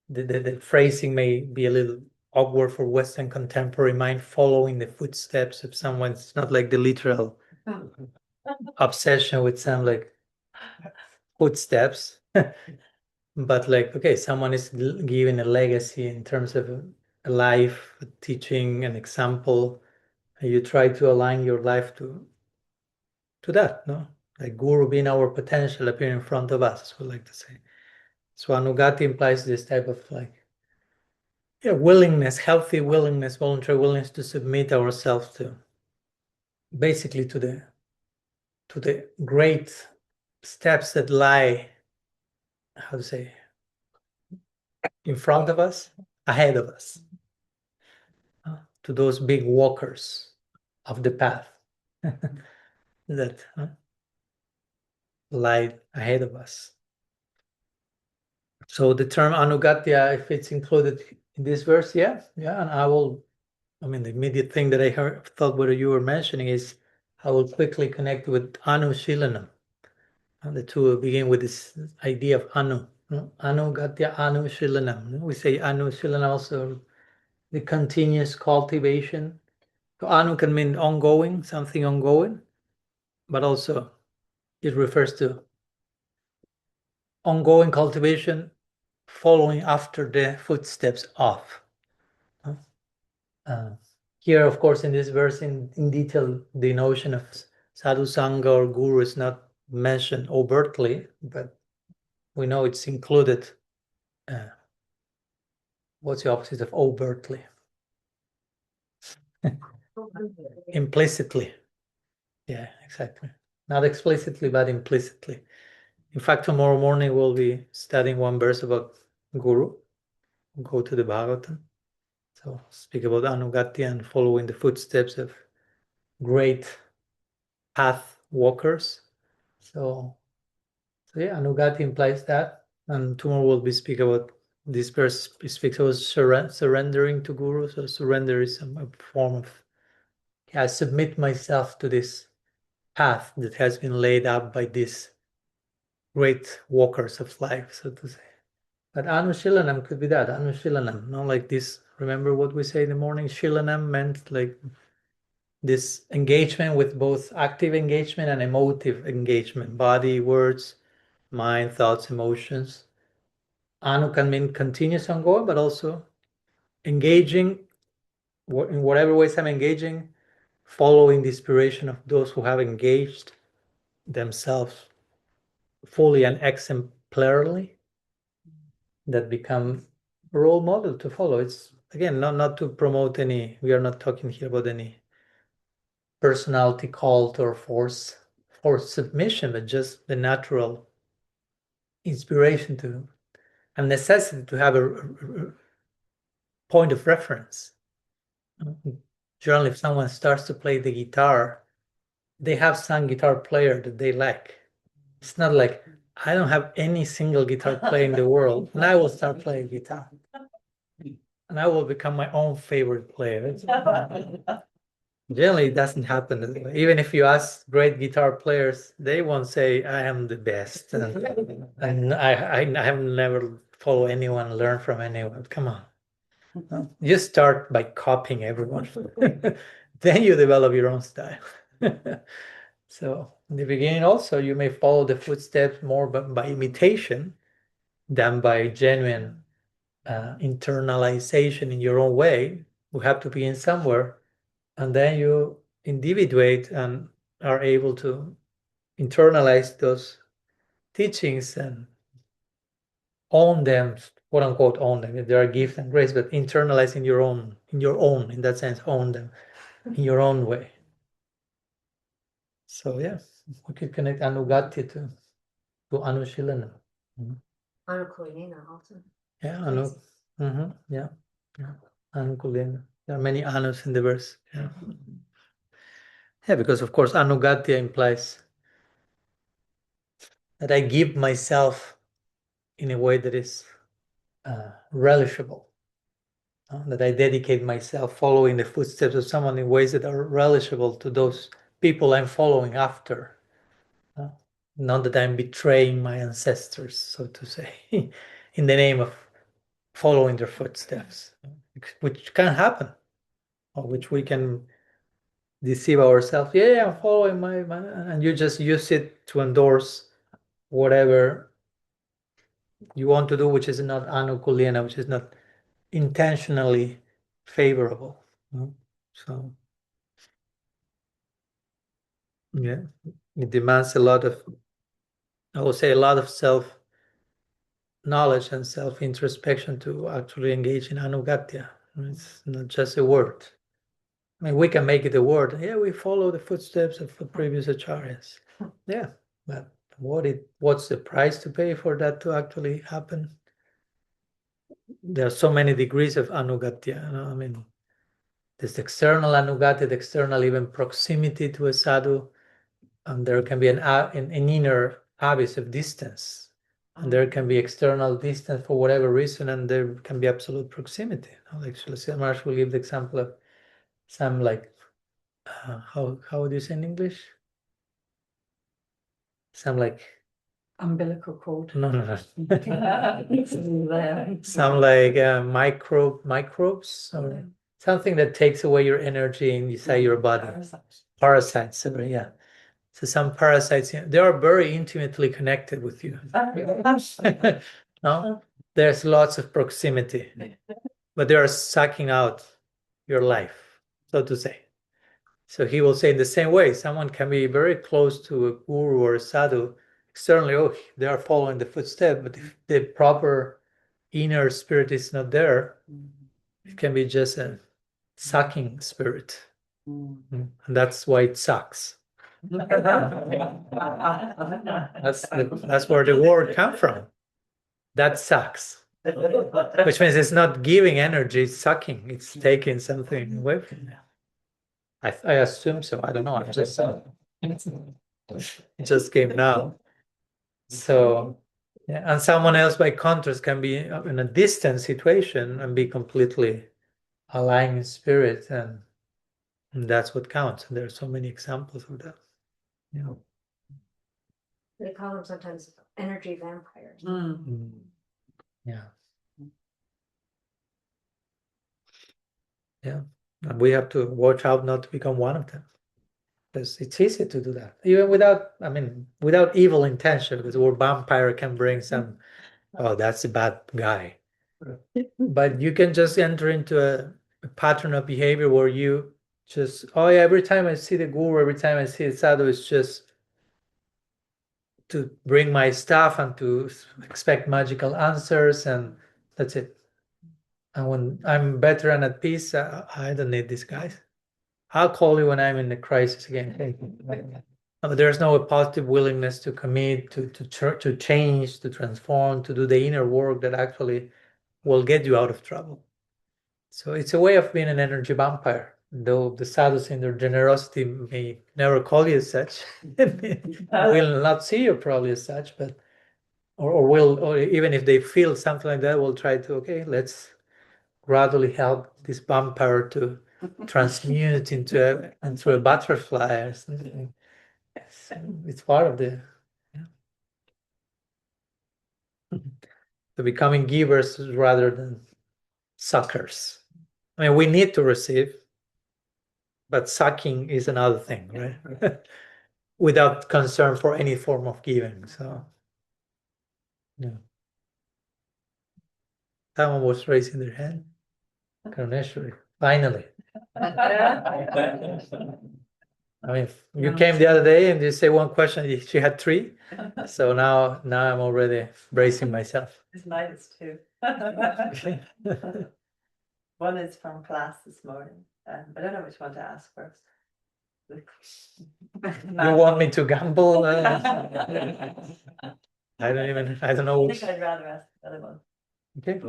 the phrasing may be a little awkward for Western contemporary mind, following the footsteps of someone. It's not like the literal obsession with some like footsteps. But like, okay, someone is giving a legacy in terms of a life, a teaching, an example, and you try to align your life to that, no? Like Guru being our potential appearing in front of us, as we like to say. So Anugati implies this type of like, willingness, healthy willingness, voluntary willingness to submit ourselves to, basically to the great steps that lie, how to say, in front of us, ahead of us, to those big walkers of the path. that lie ahead of us. So the term Anugatya, if it's included in this verse, yeah, and I mean, the immediate thing that I thought what you were mentioning is I will quickly connect with Anushilanam. And the two begin with this idea of Anu. Anugatya, Anushilanam. We say Anushilanam also, the continuous cultivation. So Anu can mean ongoing, something ongoing, but also it refers to ongoing cultivation following after the footsteps of. Here, of course, in this verse, in detail, the notion of sadhu sangha or guru is not mentioned overtly, but we know it's included. What's the opposite of overtly? Implicitly. Yeah, exactly. Not explicitly, but implicitly. In fact, tomorrow morning we'll be studying one verse about guru. We'll go to the Bhagavatam. So speak about Anugatya and following the footsteps of great path walkers. So yeah, Anugatya implies that. And tomorrow we'll be speaking about this verse speaks about surrendering to Guru. So surrender is a form of, I submit myself to this path that has been laid up by these great walkers of life, so to say. But Anushilanam could be that, Anushilanam, not like this. Remember what we say in the morning? Shilanam meant like this engagement with both active engagement and emotive engagement, body, words, mind, thoughts, emotions. Anu can mean continuous ongoing, but also engaging in whatever ways I'm engaging, following the inspiration of those who have engaged themselves fully and exemplarily, that become a role model to follow. It's again not to promote any, we are not talking here about any personality cult or forced submission, but just the natural inspiration to and necessity to have a point of reference. Generally, if someone starts to play the guitar, they have some guitar player that they like. It's not like I don't have any single guitar player in the world, and I will start playing guitar, and I will become my own favorite player. Generally, it doesn't happen. Even if you ask great guitar players, they won't say I am the best, and I have never follow anyone, learn from anyone. Come on. You start by copying everyone. Then you develop your own style. So in the beginning also, you may follow the footsteps more by imitation than by genuine internalization in your own way. We have to begin somewhere, and then you individuate and are able to internalize those teachings and own them, quote unquote, own them. There are gifts and grace, but internalize in your own, in that sense, own them in your own way. So yeah, we could connect Anugatya to Anushilana. Anukulina also. Yeah, yeah, Anukulina. There are many Anus in the verse. Yeah, yeah, because of course Anugatya implies that I give myself in a way that is relishable. That I dedicate myself following the footsteps of someone in ways that are relishable to those people I'm following after. Not that I'm betraying my ancestors, so to say, in the name of following their footsteps, which can happen, or which we can deceive ourselves. Yeah, I'm following my, and you just use it to endorse whatever you want to do, which is not anukulena, which is not intentionally favorable. So yeah, it demands a lot of, I would say, a lot of self knowledge and self introspection to actually engage in Anugatya. It's not just a word. I mean, we can make it a word. Yeah, we follow the footsteps of the previous acharyas. Yeah, but what's the price to pay for that to actually happen? There are so many degrees of Anugatya. I mean, this external Anugatya, the external even proximity to a sadhu, and there can be an inner abyss of distance, and there can be external distance for whatever reason, and there can be absolute proximity. Actually, Yamaraja will give the example of some like how would you say in English? Some like Umbilical cord. no. There. Some like microbes or something that takes away your energy inside your body. Parasites, yeah. So some parasites, they are very intimately connected with you. No? There's lots of proximity, but they are sucking out your life, so to say. So he will say in the same way, someone can be very close to a guru or a sadhu. Externally, oh, they are following the footsteps, but if the proper inner spirit is not there, it can be just a sucking spirit. And that's why it sucks. That's where the word comes from. That sucks. Which means it's not giving energy, it's sucking. It's taking something away from you. I assume so. I don't know. I'm just it just came now. So yeah, and someone else by contrast can be in a distant situation and be completely aligned in spirit, and that's what counts. And there are so many examples of that. Yeah. They call them sometimes energy vampires. Yeah. Yeah. And we have to watch out not to become one of them. Because it's easy to do that. Even without evil intention, because the word vampire can bring some, oh, that's a bad guy. But you can just enter into a pattern of behavior where you just, oh yeah, every time I see the guru, every time I see the sadhu, it's just to bring my stuff and to expect magical answers, and that's it. And when I'm better and at peace, I don't need these guys. I'll call you when I'm in the crisis again. There's no positive willingness to commit, to change, to transform, to do the inner work that actually will get you out of trouble. So it's a way of being an energy vampire, though the sadhus in their generosity may never call you as such. Will not see you probably as such, but or even if they feel something like that, will try to, okay, let's gradually help this vampire to transmute into a butterfly or something. It's part of the becoming givers rather than suckers. I mean, we need to receive, but sucking is another thing, right? Without concern for any form of giving. So, yeah. Someone was raising their hand. Karuneshwari, finally. I mean, you came the other day and you say one question, she had three. So now I'm already bracing myself. It's minus two. One is from class this morning. I don't know which one to ask first. You want me to gamble? I don't know. I think I'd rather ask the other one. Okay.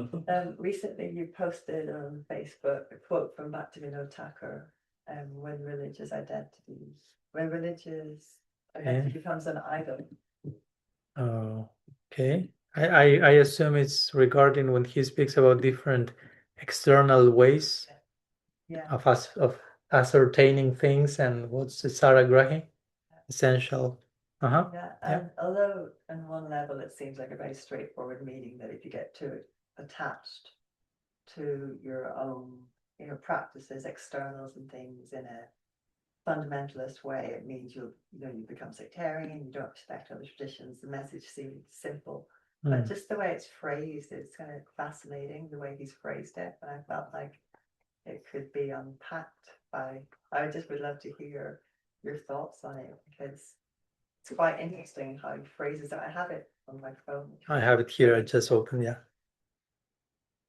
Recently you posted on Facebook a quote from Bhaktivinoda Thakur, when religious identity becomes an idol. Okay. I assume it's regarding when he speaks about different external ways of ascertaining things, and what's the saragrahi, essential. And although on one level it seems like a very straightforward meaning, that if you get too attached to your own practices, externals and things in a fundamentalist way, it means you become sectarian, you don't respect other traditions. The message seems simple, but just the way it's phrased, it's kind of fascinating the way he's phrased it, and I felt like it could be unpacked by, I just would love to hear your thoughts on it, because it's quite interesting how he phrases it. I have it on my phone. I have it here. I just opened, yeah.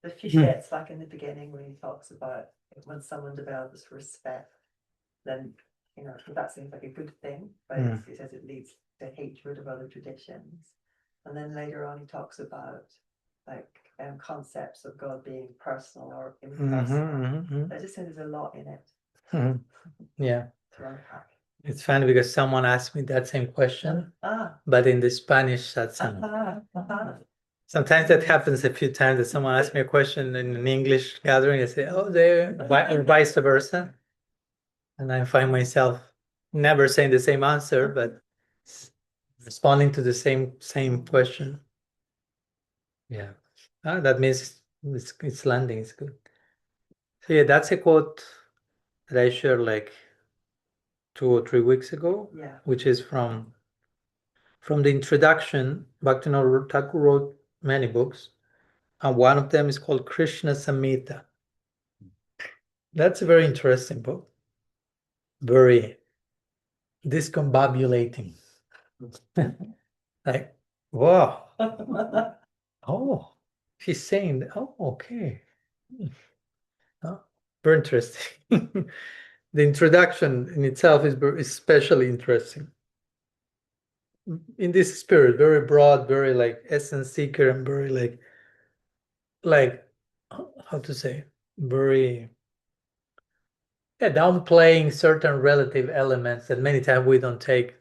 The few bits like in the beginning when he talks about when someone develops respect, then that seems like a good thing, but he says it leads to hatred of other traditions. And then later on he talks about like concepts of God being personal or impersonal. I just think there's a lot in it Yeah, to unpack. it's funny because someone asked me that same question, but in the Spanish satsang. Sometimes that happens a few times that someone asks me a question in an English gathering. I say, "Oh, there," or vice versa, and I find myself never saying the same answer, but responding to the same question. Yeah, that means it's landing. It's good. So yeah, that's a quote that I shared like 2 or 3 weeks ago, Yeah. which is from the introduction. Bhaktivinoda Thakur wrote many books, and one of them is called Krishna-bhakti. That's a very interesting book, very discombobulating. Like, wow, oh, he's saying that. Oh, okay. Oh, very interesting. The introduction in itself is especially interesting. In this spirit, very broad, very like essence seeker, and very like how to say, very downplaying certain relative elements that many times we don't take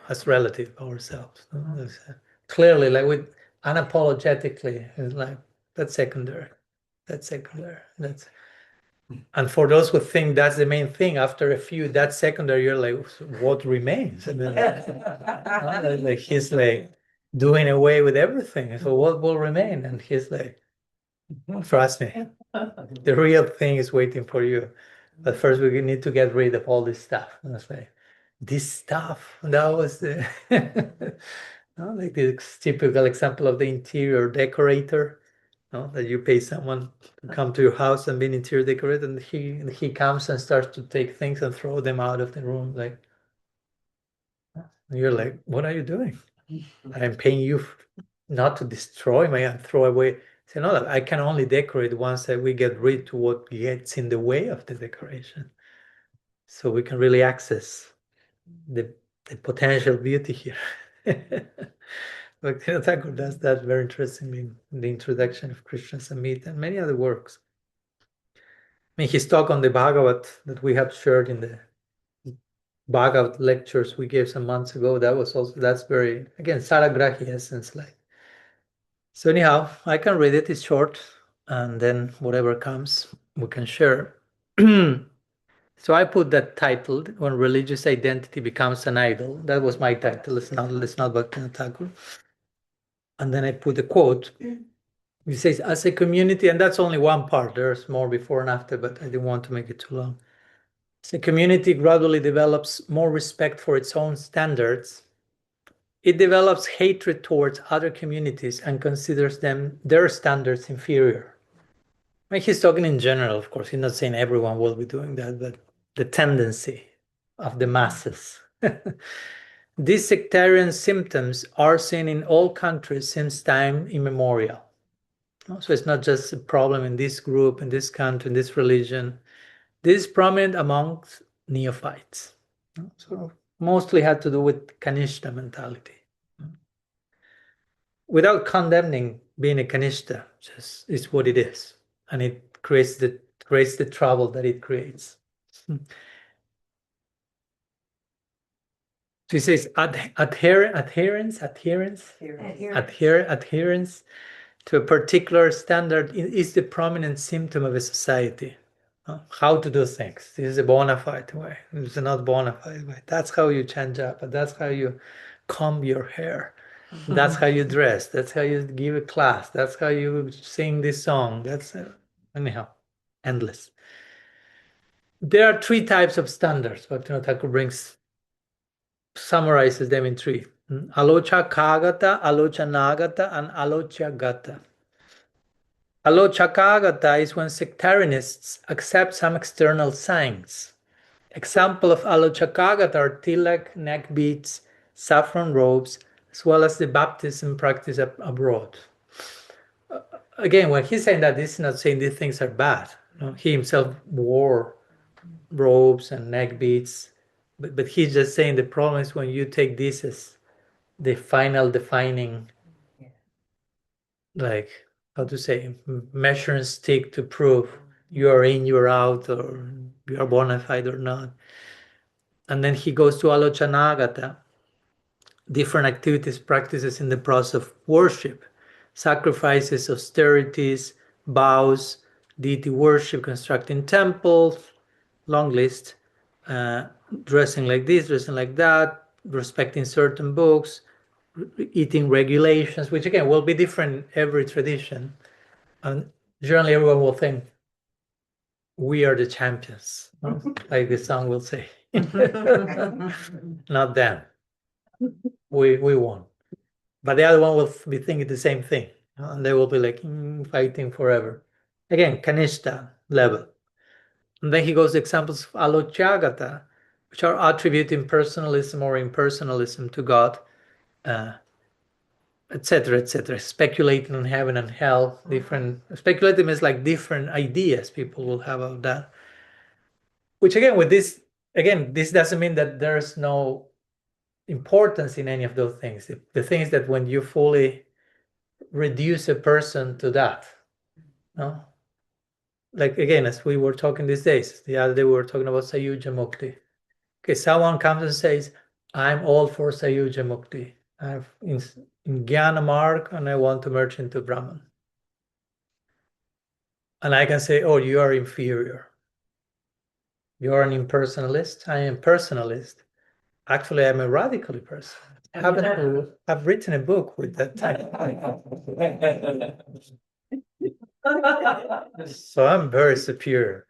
as relative ourselves. Clearly, like with unapologetically, it's like that's secondary. And for those who think that's the main thing, after a few, that's secondary. You're like, what remains? And then, like he's like doing away with everything. So what will remain? And he's like, trust me, the real thing is waiting for you. But first, we need to get rid of all this stuff. And I was like, this stuff. That was the like the typical example of the interior decorator. That you pay someone to come to your house and be an interior decorator, and he comes and starts to take things and throw them out of the room. Like, and you're like, what are you doing? I'm paying you not to destroy my throw away. Say, no, I can only decorate once we get rid to what gets in the way of the decoration, so we can really access the potential beauty here. But Thakur does that very interestingly in the introduction of Krishna-bhakti and many other works. I mean, his talk on the Bhagavat that we have shared in the Bhagavat lectures we gave some months ago, that's very, again, Saragrahi essence like. So anyhow, I can read it, it's short, and then whatever comes, we can share. So I put that title, When Religious Identity Becomes an Idol. That was my title, it's not Bhaktivinoda Thakur. And then I put a quote. He says, as a community, and that's only one part, there's more before and after, but I didn't want to make it too long. As a community gradually develops more respect for its own standards, it develops hatred towards other communities and considers their standards inferior. I mean, he's talking in general, of course. He's not saying everyone will be doing that, but the tendency of the masses. These sectarian symptoms are seen in all countries since time immemorial. So it's not just a problem in this group, in this country, in this religion. This is prominent amongst neophytes. So mostly had to do with Kanishta mentality. Without condemning being a Kanishta, just is what it is. And it creates the trouble that it creates. So he says adherence to a particular standard is the prominent symptom of a society. How to do things. This is a bona fide way. This is not bona fide way. That's how you change up. That's how you comb your hair. That's how you dress. That's how you give a class. That's how you sing this song. That's anyhow, endless. There are 3 types of standards. Bhaktivinoda Thakur summarizes them in 3. Alocha Kagata, Alocha Nagata, and Alocha Gata. Alochakagata is when sectarianists accept some external signs. Example of alochakagata are tilak, neck beads, saffron robes, as well as the baptism practice abroad. Again, when he's saying that, this is not saying these things are bad. He himself wore robes and neck beads, but he's just saying the problem is when you take this as the final defining, like, how to say, measuring stick to prove you are in, you are out, or you are bona fide or not. And then he goes to Alochanagata, different activities, practices in the process of worship, sacrifices, austerities, vows, deity worship, constructing temples, long list, dressing like this, dressing like that, respecting certain books, eating regulations, which again will be different in every tradition. And generally everyone will think, we are the champions, like the song will say. Not them. We won. But the other one will be thinking the same thing. And they will be like fighting forever. Again, Kanishta level. And then he goes to examples of Alochagata, which are attributing personalism or impersonalism to God, etc., etc. Speculating on heaven and hell. Different speculating is like different ideas people will have of that. Which again, with this, this doesn't mean that there's no importance in any of those things. The thing is that when you fully reduce a person to that, no? Like again, as we were talking these days, the other day we were talking about Sayuja Mukti. Okay, someone comes and says, I'm all for Sayuja Mukti. I'm in Jnana Marg and I want to merge into Brahman. And I can say, oh, you are inferior. You are an impersonalist. I am personalist. Actually, I'm a radically person. I've written a book with that title. So I'm very superior.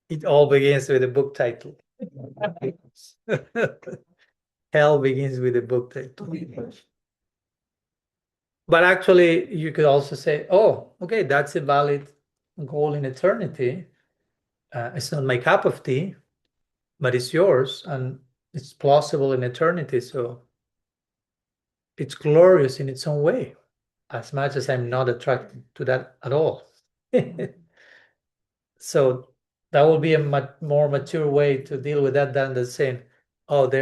It all begins with a book title. Hell begins with a book title. But actually, you could also say, oh, okay, that's a valid goal in eternity. It's not my cup of tea, but it's yours, and it's plausible in eternity. So it's glorious in its own way, as much as I'm not attracted to that at all. So that will be a more mature way to deal with that than the saying, oh, they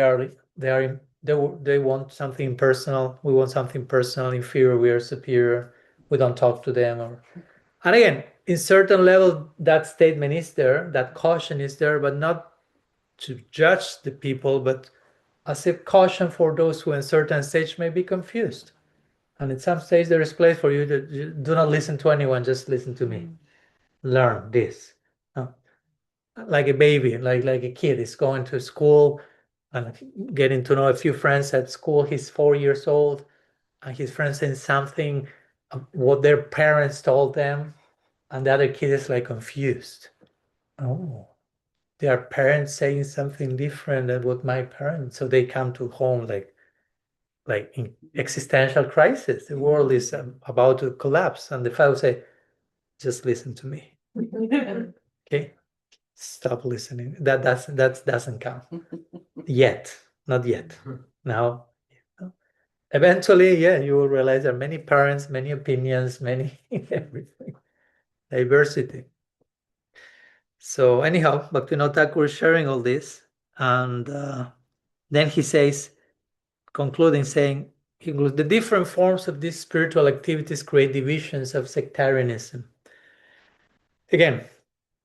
want something impersonal. We want something personal, inferior. We are superior. We don't talk to them. And again, in certain level, that statement is there, that caution is there, but not to judge the people, but as a caution for those who in certain stage may be confused. And at some stage there is place for you to do not listen to anyone, just listen to me. Learn this. Like a baby, like a kid is going to school and getting to know a few friends at school. He's 4 years old and his friend saying something what their parents told them, and the other kid is like confused. Oh, their parents saying something different than what my parents. So they come to home like in existential crisis. The world is about to collapse, and the father say, "Just listen to me." Okay, stop listening. That doesn't count yet. Not yet. Now, eventually, yeah, you will realize there are many parents, many opinions, many everything, diversity. So anyhow, Bhaktivinoda Thakur is sharing all this, and then he says, concluding, saying, the different forms of these spiritual activities create divisions of sectarianism. Again,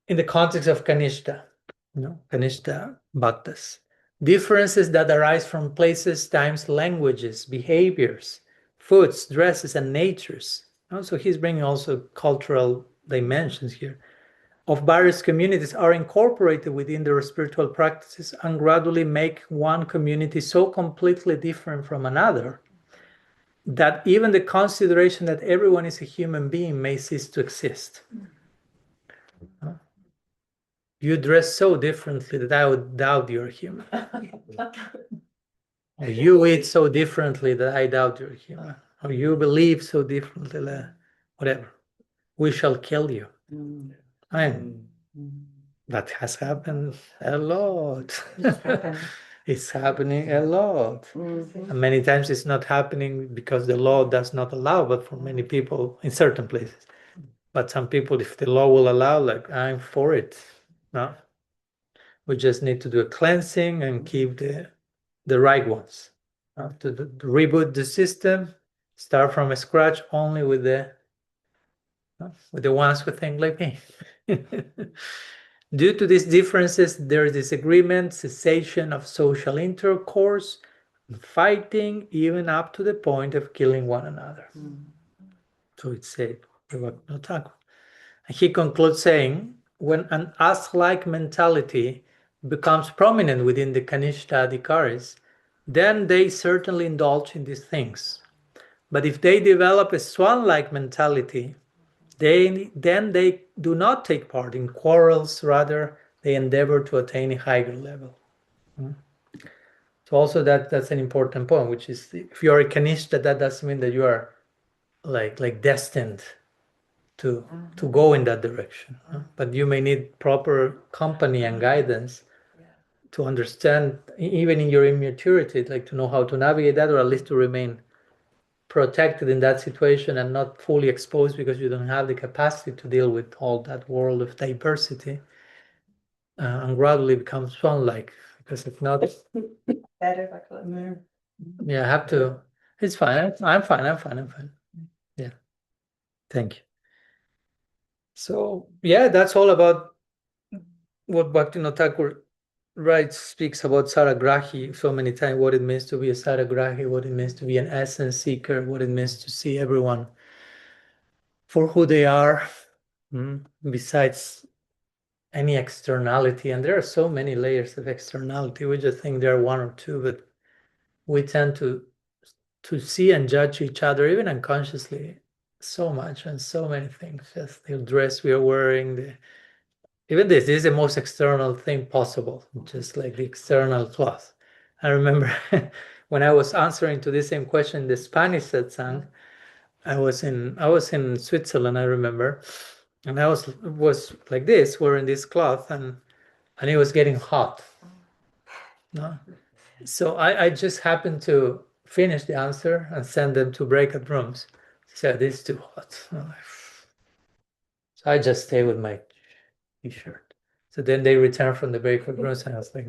in the context of Kanishta, Kanishta Bhaktas, differences that arise from places, times, languages, behaviors, foods, dresses, and natures. So he's bringing also cultural dimensions here of various communities are incorporated within their spiritual practices and gradually make one community so completely different from another that even the consideration that everyone is a human being may cease to exist. You dress so differently that I would doubt you're human. Or you eat so differently that I doubt you're human. Or you believe so differently that whatever. We shall kill you. And that has happened a lot. It's happening a lot. And many times it's not happening because the law does not allow, but for many people in certain places. But some people, if the law will allow, like, I'm for it. No, we just need to do a cleansing and keep the right ones. To reboot the system, Start from scratch only with the ones who think like me. Due to these differences, there is disagreement, cessation of social intercourse, fighting, even up to the point of killing one another. So it's said. And he concludes saying, when an us-like mentality becomes prominent within the Kanishta Adhikaris, then they certainly indulge in these things. But if they develop a swan-like mentality, then they do not take part in quarrels, rather they endeavor to attain a higher level. So also that's an important point, which is if you are a Kanishta, that doesn't mean that you are like destined to go in that direction. But you may need proper company and guidance to understand, even in your immaturity, like to know how to navigate that, or at least to remain protected in that situation and not fully exposed because you don't have the capacity to deal with all that world of diversity, and gradually become swan-like. Because if not, Better if I close there. yeah, I have to. It's fine. I'm fine. Yeah, thank you. So yeah, that's all about what Bhaktivinoda Thakur speaks about Saragrahi so many times, what it means to be a Saragrahi, what it means to be an essence seeker, what it means to see everyone for who they are, besides any externality. And there are so many layers of externality. We just think there are one or two, but we tend to see and judge each other, even unconsciously, so much, and so many things. Just the dress we are wearing, even this is the most external thing possible, just like the external cloth. I remember when I was answering to this same question in the Spanish satsang, I was in Switzerland, I remember, and I was like this, wearing this cloth, and it was getting hot. No? So I just happened to finish the answer and send them to breakout rooms. Said it's too hot. So I just stay with my t-shirt. So then they return from the breakout rooms, and I was like,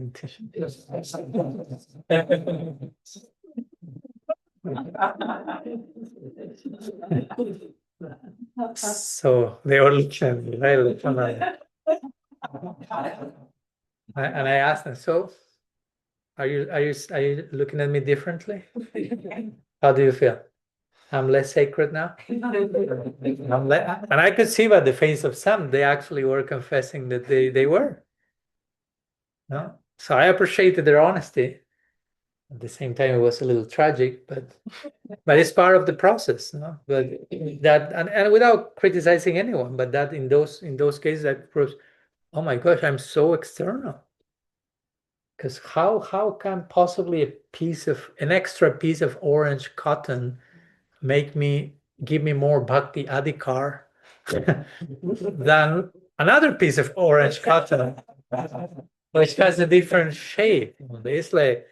so they all looked at me, right? And I asked them, so are you looking at me differently? How do you feel? I'm less sacred now. And I could see by the face of some, they actually were confessing that they were. No? So I appreciated their honesty. At the same time, it was a little tragic, but it's part of the process. No? But that and without criticizing anyone, but that in those cases, that proves, oh my gosh, I'm so external. Because how can possibly an extra piece of orange cotton give me more bhakti adhikar than another piece of orange cotton, which has a different shape? It's like,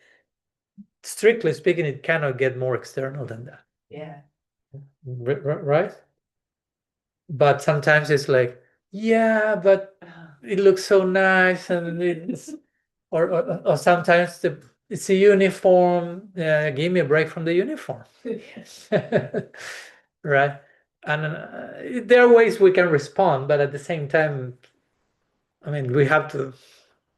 strictly speaking, it cannot get more external than that. Yeah. Right? But sometimes it's like, yeah, but it looks so nice, and it's or sometimes it's a uniform. Give me a break from the uniform. Right? And there are ways we can respond, but at the same time, I mean, we have to,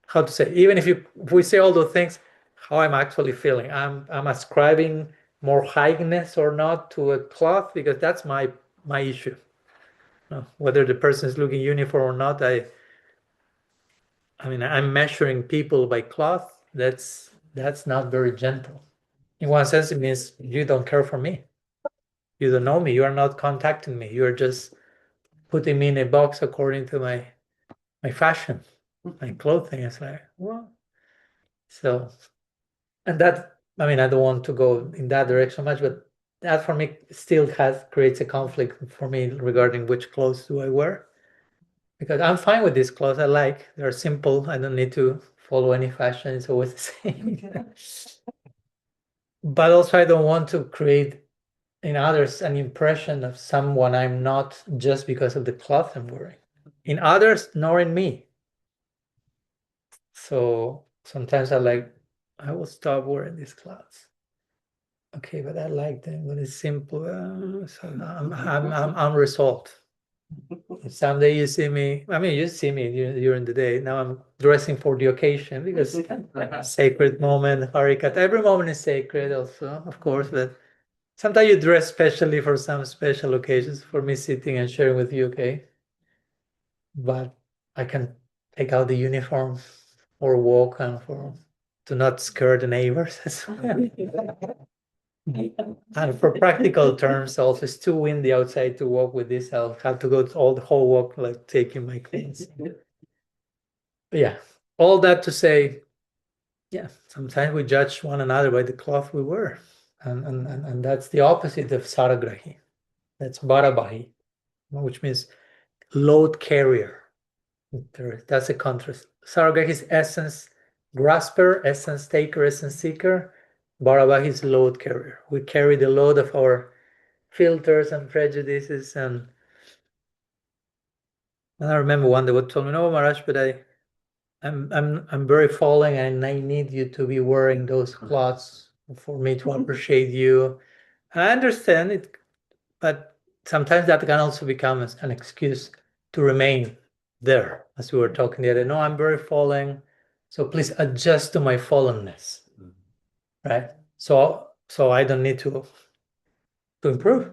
how to say, even if we say all those things, how I'm actually feeling. I'm ascribing more highness or not to a cloth, because that's my issue. Whether the person is looking uniform or not, I mean, I'm measuring people by cloth. That's not very gentle. In one sense, it means you don't care for me. You don't know me. You are not contacting me. You're just putting me in a box according to my fashion, my clothing. It's like, well, so, and that, I mean, I don't want to go in that direction much, but that for me still creates a conflict for me regarding which clothes do I wear. Because I'm fine with these clothes. I like, they're simple. I don't need to follow any fashion. It's always the same. But also, I don't want to create in others an impression of someone I'm not just because of the cloth I'm wearing. In others, nor in me. So sometimes I will stop wearing these clothes. Okay, but I like them when it's simple. So I'm unresolved. If someday you see me, I mean, you see me during the day. Now I'm dressing for the occasion because sacred moment, harikat. Every moment is sacred, also, of course. But sometimes you dress specially for some special occasions. For me, sitting and sharing with you, okay. But I can take out the uniform or walk and to not scare the neighbors. And for practical terms, also it's too windy outside to walk with this. I'll have to go all the whole walk like taking my clothes. Yeah, all that to say, yeah, sometimes we judge one another by the cloth we wear, and that's the opposite of saragrahi. That's barabahi, which means load carrier. That's a contrast. Saragrahi is essence grasper, essence taker, essence seeker. Barabahi is load carrier. We carry the load of our filters and prejudices, and I remember one day what told me, "No, Maharaj, but I'm very falling, and I need you to be wearing those clothes for me to appreciate you." And I understand it, but sometimes that can also become an excuse to remain there, as we were talking the other day. No, I'm very falling, so please adjust to my fallenness, right? So I don't need to improve.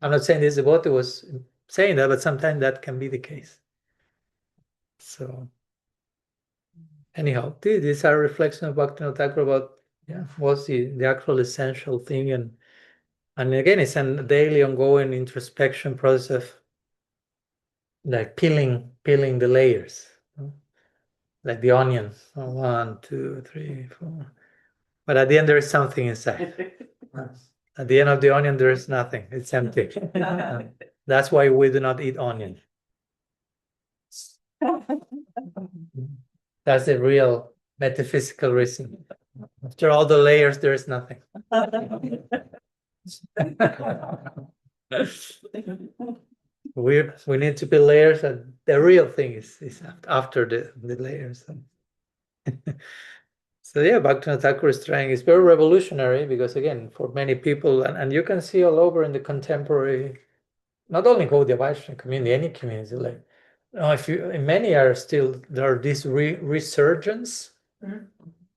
I'm not saying this is what it was saying that, but sometimes that can be the case. So anyhow, these are reflections of Bhaktivinoda Thakur about what's the actual essential thing, and again, it's a daily ongoing introspection process of like peeling the layers, like the onion. 1, 2, 3, 4. But at the end, there is something inside. At the end of the onion, there is nothing. It's empty. That's why we do not eat onion. That's the real metaphysical reason. After all the layers, there is nothing. We need to be layers, and the real thing is after the layers. So yeah, Bhaktivinoda Thakur is trying. It's very revolutionary because again, for many people, and you can see all over in the contemporary, not only Gaudiya Vaishnava community, any community, like many are still there are this resurgence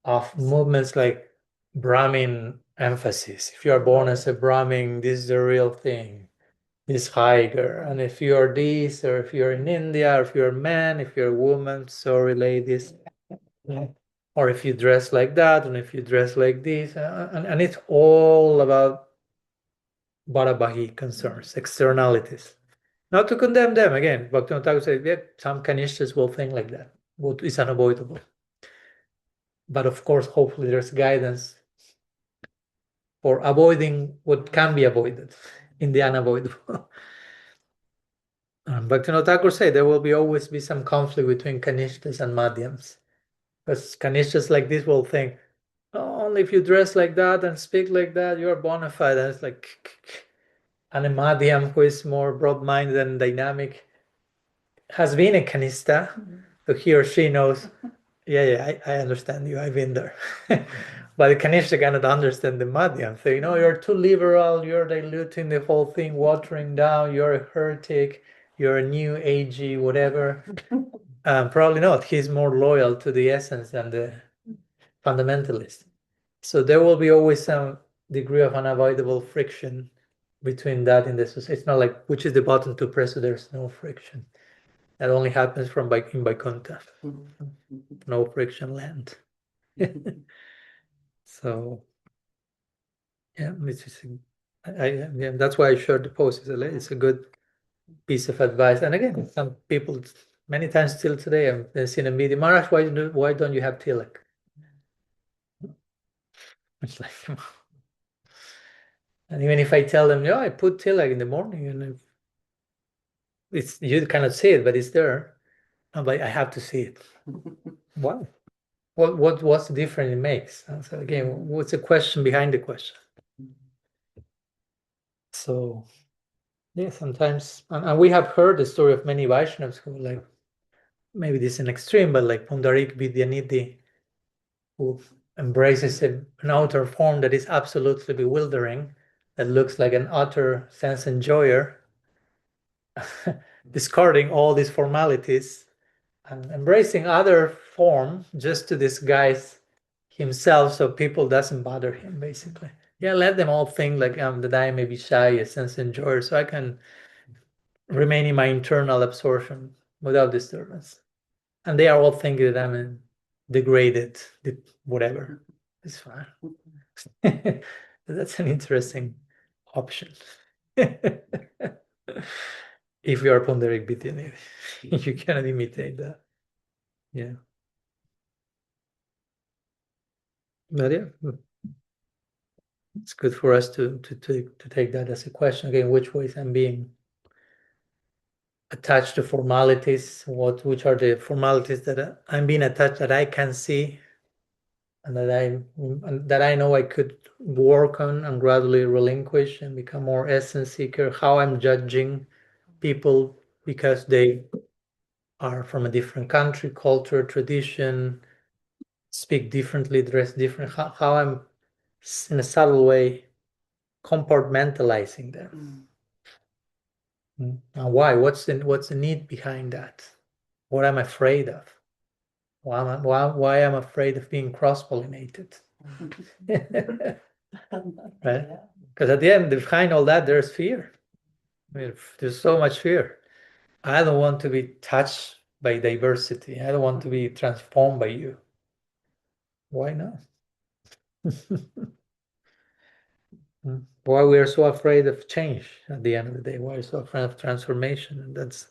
of movements like Brahmin emphasis. If you are born as a Brahmin, this is the real thing. This higher, and if you are this, or if you're in India, or if you're a man, if you're a woman, sorry, ladies. Or if you dress like that, and if you dress like this, and it's all about Bharabahi concerns, externalities. Not to condemn them again. Bhaktivinoda Thakur said, yeah, some Kanishtas will think like that. What is unavoidable. But of course, hopefully there's guidance for avoiding what can be avoided in the unavoidable. Bhaktivinoda Thakur said there will always be some conflict between Kanishtas and Madhyams. Because Kanishtas like this will think, oh, only if you dress like that and speak like that, you're bona fide. And it's like, and a Madhyam who is more broad-minded and dynamic has been a Kanishta, so he or she knows, I understand you, I've been there. But the Kanishta cannot understand the Madhyam. So, you're too liberal, you're diluting the whole thing, watering down, you're a heretic, you're a new agey, whatever. Probably not. He's more loyal to the essence than the fundamentalist. So there will be always some degree of unavoidable friction between that in the society. It's not like which is the button to press, so there's no friction. That only happens in Vaikuntha. No friction land. So yeah, that's why I shared the post. It's a good piece of advice. And again, some people many times still today I've seen a media, Maharaj, why don't you have tilak? It's like, and even if I tell them, I put tilak in the morning, and you cannot see it, but it's there. But I have to see it. Why? What's the difference it makes? And so again, what's the question behind the question? So yeah, sometimes, and we have heard the story of many Vaishnavas who, like, maybe this is an extreme, but like Pundarik Vidyanidhi, who embraces an outer form that is absolutely bewildering, that looks like an utter sense enjoyer, discarding all these formalities and embracing other form just to disguise himself so people doesn't bother him, basically. Yeah, let them all think like that I may be shy, a sense enjoyer, so I can remain in my internal absorption without disturbance. And they are all thinking that I'm degraded, whatever. It's fine. That's an interesting option. If you are ponderic Bhitini, you cannot imitate that. Yeah. But yeah, it's good for us to take that as a question again. Which ways I'm being attached to formalities? Which are the formalities that I'm being attached that I can see, and that I know I could work on and gradually relinquish and become more essence seeker? How I'm judging people because they are from a different country, culture, tradition, speak differently, dress different. How I'm in a subtle way compartmentalizing them. And why? What's the need behind that? What I'm afraid of? Why I'm afraid of being cross-pollinated? Right? Because at the end, behind all that, there's fear. I mean, there's so much fear. I don't want to be touched by diversity. I don't want to be transformed by you. Why not? Why we are so afraid of change at the end of the day? Why we're so afraid of transformation? And that's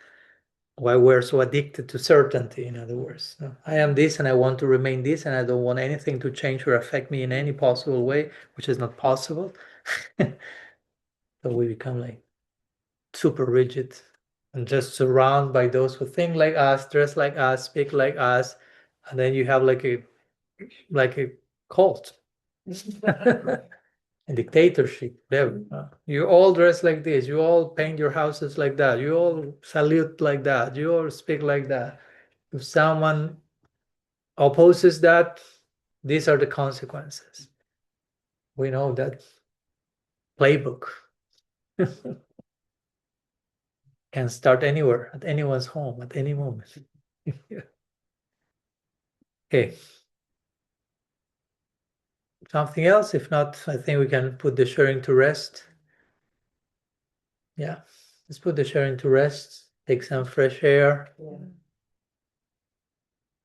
why we're so addicted to certainty, in other words. I am this and I want to remain this, and I don't want anything to change or affect me in any possible way, which is not possible. So we become like super rigid and just surrounded by those who think like us, dress like us, speak like us, and then you have like a cult. A dictatorship, whatever. You all dress like this, you all paint your houses like that, you all salute like that, you all speak like that. If someone opposes that, these are the consequences. We know that playbook can start anywhere, at anyone's home, at any moment. Okay. Something else? If not, I think we can put the sharing to rest. Yeah, let's put the sharing to rest, take some fresh air. Yeah.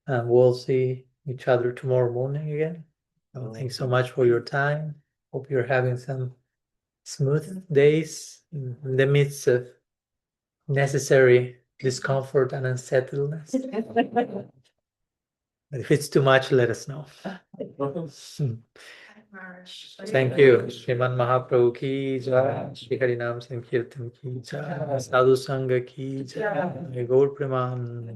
And we'll see each other tomorrow morning again. So thanks so much for your time. Hope you're having some smooth days in the midst of necessary discomfort and unsettledness. But if it's too much, let us know. Thank you. Sriman Mahaprabhu ki jai, Shri Harinam Sankirtan ki jai, Sadhu Sangha ki jai, Gaur Preman.